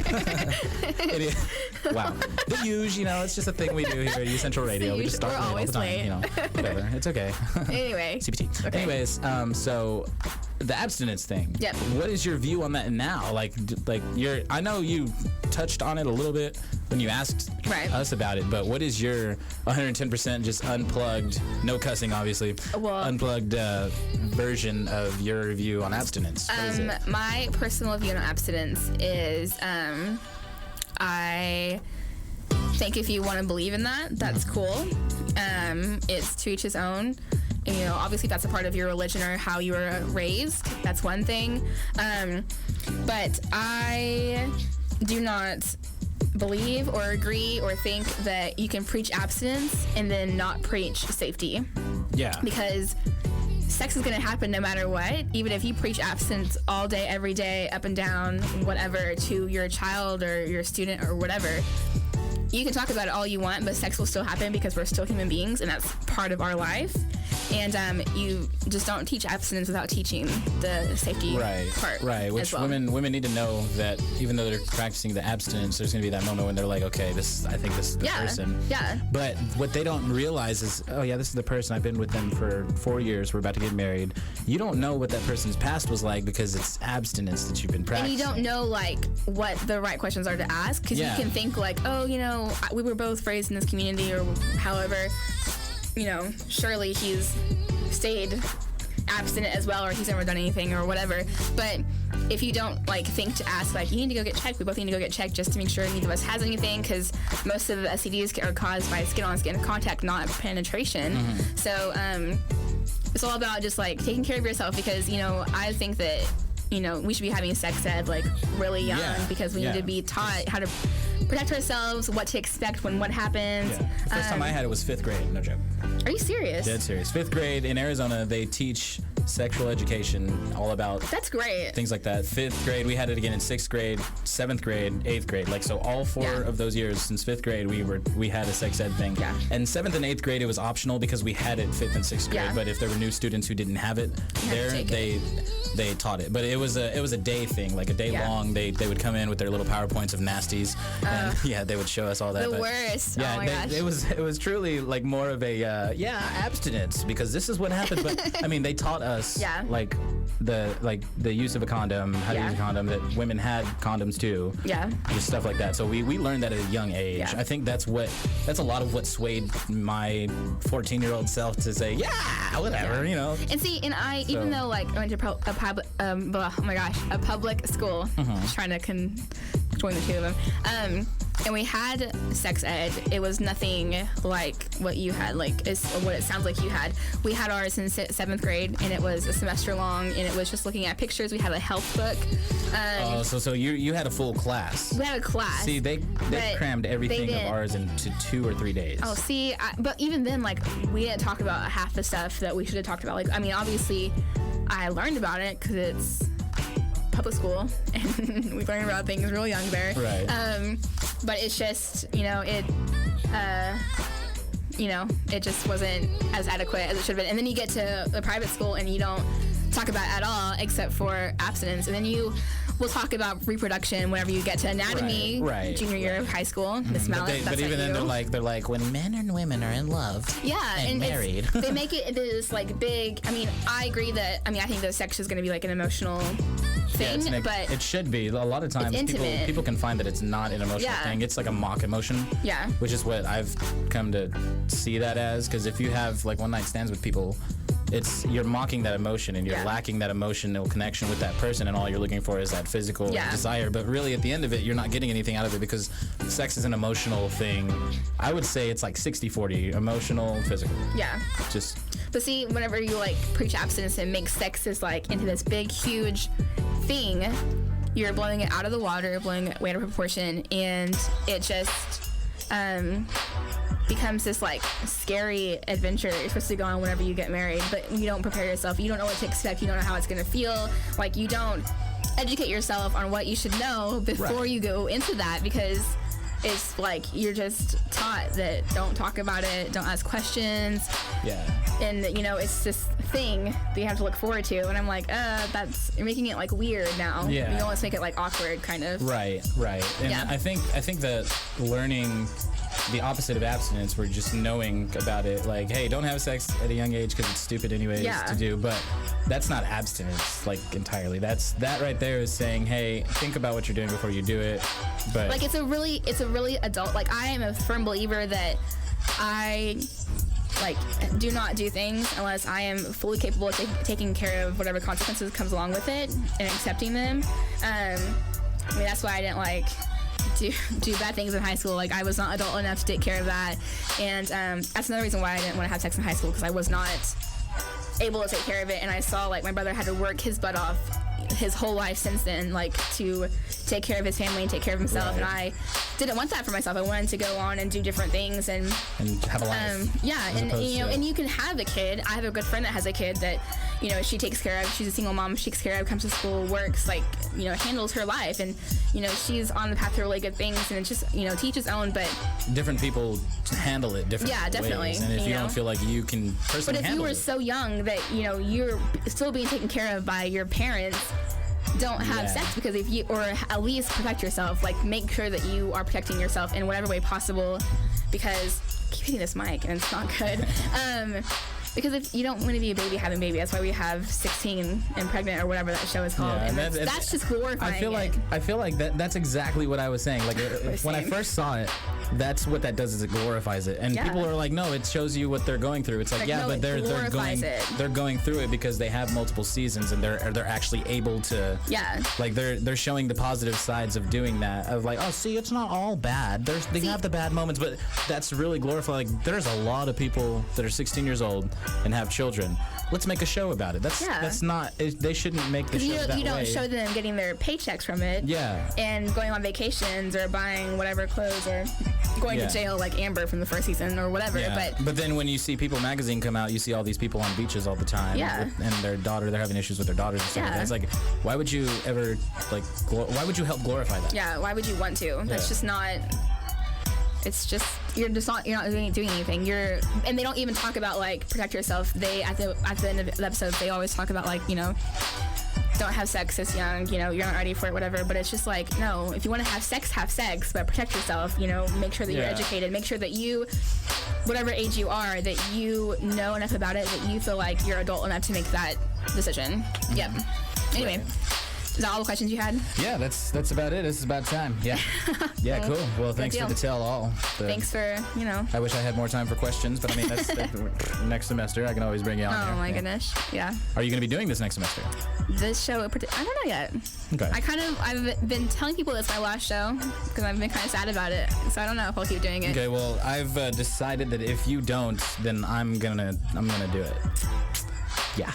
wow, the usual. It's just a thing we do here at U Central Radio. We just start late all the time. Whatever. It's okay. Anyway. CPT. Okay. Anyways, so the abstinence thing. Yep. What is your view on that now? Like I know you touched on it a little bit when you asked us about it, but what is your 110% just unplugged, no cussing, obviously, unplugged version of your view on abstinence? What is it? My personal view on abstinence is I think if you want to believe in that, that's cool. It's to each his own. And, obviously that's a part of your religion or how you were raised. That's one thing. But I do not believe or agree or think that you can preach abstinence and then not preach safety. Yeah. Because sex is going to happen no matter what. Even if you preach abstinence all day, every day, up and down, whatever, to your child or your student or whatever, you can talk about it all you want, but sex will still happen because we're still human beings, and that's part of our life. And you just don't teach abstinence without teaching the safety part. Right. Which as well. women need to know that even though they're practicing the abstinence, there's going to be that moment when they're like, okay, I think this is the person. Yeah. But what they don't realize is, oh yeah, this is the person. I've been with them for 4 years. We're about to get married. You don't know what that person's past was like because it's abstinence that you've been practicing. And you don't know like what the right questions are to ask because you can think like, oh, you know, we were both raised in this community or however, you know, surely he's stayed abstinent as well or he's never done anything or whatever. But if you don't like think to ask like, you need to go get checked, we both need to go get checked just to make sure neither of us has anything because most of the STDs are caused by skin on skin contact, not penetration. So it's all about just like taking care of yourself because, you know, I think that, you know, we should be having sex ed like really young because we need to be taught how to protect ourselves, what to expect when what happens. Yeah. The first time I had it was 5th grade, no joke. Are you serious? Dead serious. 5th grade in Arizona, they teach sexual education all about That's great. things like that. 5th grade, we had it again in 6th grade, 7th grade, 8th grade. Like, so all 4 of those years since 5th grade, we had a sex ed thing. Yeah. And 7th and 8th grade, it was optional because we had it 5th and 6th grade. Yeah. But if there were new students who didn't have it they taught it. But it was a day thing, like a day long. They would come in with their little PowerPoints of nasties, and they would show us all that. The worst. Yeah, oh my gosh. it was truly like more of a abstinence because this is what happened. But I mean, they taught us like the use of a condom, how to use a condom, that women had condoms too. Yeah. Just stuff like that. So we learned that at a young age. Yeah. I think that's a lot of what swayed my 14-year-old self to say, yeah, whatever, you know. And see, and I, even though like I went to a public school, just trying to join the two of them. And we had sex ed. It was nothing like what you had, like is what it sounds like you had. We had ours in 7th grade, and it was a semester long, and it was just looking at pictures. We had a health book. So you had a full class. We had a class. See, they crammed everything of ours into 2 or 3 days. Oh, see, but even then, like, we didn't talk about half the stuff that we should have talked about. Like, I mean, obviously, I learned about it because it's public school, and we learned about things real young there. Right. But it's just, it just wasn't as adequate as it should have been. And then you get to the private school and you don't talk about it at all except for abstinence. And then we'll talk about reproduction whenever you get to anatomy, junior year of high school. Miss Mallet, but even then, they're like when men and women are in love, and married. They make it this like big. I mean, I agree that. I mean, I think the sex is going to be like an emotional thing, but it should be. A lot of times, people can find that it's not an emotional thing. It's like a mock emotion. Yeah. Which is what I've come to see that as. Because if you have like one night stands with people, you're mocking that emotion and you're lacking that emotional connection with that person, and all you're looking for is that physical desire. But really, at the end of it, you're not getting anything out of it because sex is an emotional thing. I would say it's like 60-40, emotional, physical. Yeah. But see, whenever you like preach abstinence and make sex is like into this big, huge thing, you're blowing it out of the water, blowing it way out of proportion, and it just becomes this like scary adventure you're supposed to go on whenever you get married, but you don't prepare yourself. You don't know what to expect. You don't know how it's going to feel. Like, you don't educate yourself on what you should know before you go into that, because it's like you're just taught that don't talk about it, don't ask questions. Yeah. And it's this thing that you have to look forward to, and I'm like, you're making it like weird now. Yeah. You almost make it like awkward, kind of. Right. And I think that learning the opposite of abstinence, we're just knowing about it, like, hey, don't have sex at a young age because it's stupid anyways to do, but that's not abstinence, like, entirely. That right there is saying, hey, think about what you're doing before you do it. But like, it's a really adult, like, I am a firm believer that I do not do things unless I am fully capable of taking care of whatever consequences comes along with it and accepting them. I mean, that's why I didn't do bad things in high school. Like, I was not adult enough to take care of that, and that's another reason why I didn't want to have sex in high school, because I was not able to take care of it. And I saw like my brother had to work his butt off his whole life since then, like, to take care of his family and take care of himself. And I didn't want that for myself. I wanted to go on and do different things and have a life. And you can have a kid. I have a good friend that has a kid that, she takes care of. She's a single mom. She takes care of, comes to school, works, handles her life, and she's on the path to really good things. And it's just to each his own. But different people handle it different. Yeah, definitely. Ways. And if you don't feel like you can personally handle it, but if you were so young that you're still being taken care of by your parents, don't have sex, because if you, or at least protect yourself, make sure that you are protecting yourself in whatever way possible, because I keep hitting this mic and it's not good. Because if you don't want to be a baby having a baby, that's why we have 16 and pregnant or whatever that show is called. Yeah, and that's just glorifying. I feel like that's exactly what I was saying. When I first saw it, that's what that does, is it glorifies it. And people are like, no, it shows you what they're going through. It's like, no, but they're going through it because they have multiple seasons and they're actually able to. Yeah. They're showing the positive sides of doing that. Of like, oh, see, it's not all bad. They have the bad moments, but that's really glorifying. There's a lot of people that are 16 years old and have children. Let's make a show about it. That's not. They shouldn't make the show that way. You don't show them getting their paychecks from it. Yeah. And going on vacations or buying whatever clothes or going to jail like Amber from the first season or whatever. Yeah. But then when you see People magazine come out, you see all these people on beaches all the time. Yeah. And their daughter, they're having issues with their daughters and stuff like that. It's like, why would you ever why would you help glorify that? Yeah. Why would you want to? That's just not. It's just you're not doing anything. And they don't even talk about protect yourself. They at the end of the episode they always talk about don't have sex this young, you're not ready for it, whatever. But it's just no, if you want to have sex, but protect yourself, make sure that you're educated, make sure that you, whatever age you are, that you know enough about it that you feel like you're adult enough to make that decision. Mm-hmm. Yep. Anyway. Is that all the questions you had? Yeah, that's about it. This is about time. Yeah. Yeah, cool. Well, thanks for the tell all. Thanks for, I wish I had more time for questions, but I mean, that's next semester. I can always bring you on there. Oh, my goodness. Yeah. Are you going to be doing this next semester? This show, I don't know yet. Okay. I've been telling people it's my last show because I've been kind of sad about it. So I don't know if I'll keep doing it. Okay, well, I've decided that if you don't, then I'm gonna do it. Yeah.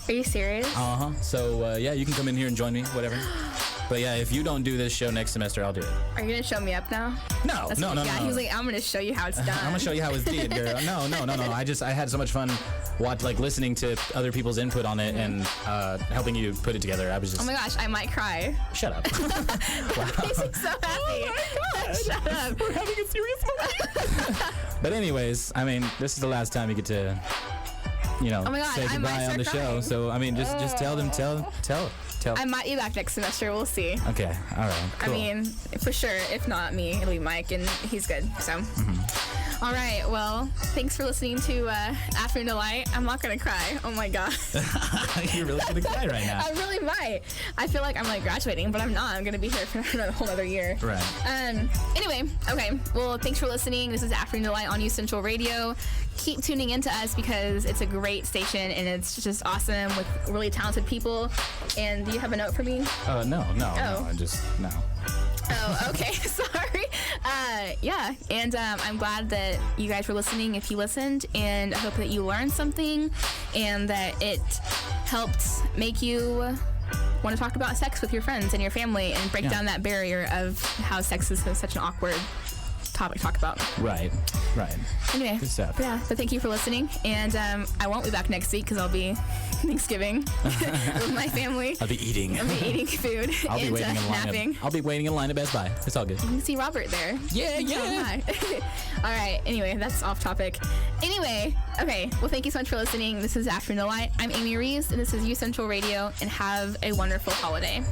Are you serious? Uh-huh. So, you can come in here and join me, whatever. But yeah, if you don't do this show next semester, I'll do it. Are you going to show me up now? No. Yeah, he was like, I'm going to show you how it's done. I'm going to show you how it's did, girl. No. I had so much fun listening to other people's input on it and helping you put it together. I was just... Oh my gosh, I might cry. Shut up. Wow. That makes me so happy. Oh my God. Shut up. We're having a serious moment. But anyways, I mean, this is the last time you get to... oh my God, say goodbye on the show. So I mean, just tell them, tell. I might be back next semester. We'll see. Okay, all right. Cool. I mean, for sure. If not me, it'll be Mike, and he's good. So. Mm-hmm. All right. Well, thanks for listening to Afternoon Delight. I'm not gonna cry. Oh my God. You're really gonna cry right now. I really might. I feel like I'm graduating, but I'm not. I'm gonna be here for a whole other year. Right. Anyway. Okay. Well, thanks for listening. This is Afternoon Delight on U Central Radio. Keep tuning into us because it's a great station and it's just awesome with really talented people. And do you have a note for me? No. No. Oh, okay. Sorry. Yeah. And I'm glad that you guys were listening if you listened. And I hope that you learned something and that it helped make you want to talk about sex with your friends and your family and break down that barrier of how sex is such an awkward topic to talk about. Right. Anyway, good stuff. But thank you for listening, and I won't be back next week because I'll be Thanksgiving with my family. I'll be eating food. I'll be waiting in line. Napping. I'll be waiting in line at Best Buy. It's all good. You can see Robert there. Yeah. All right. Anyway, that's off topic. Anyway, okay. Well, thank you so much for listening. This is Afternoon Delight. I'm Aimee Reece, and this is U Central Radio. And have a wonderful holiday.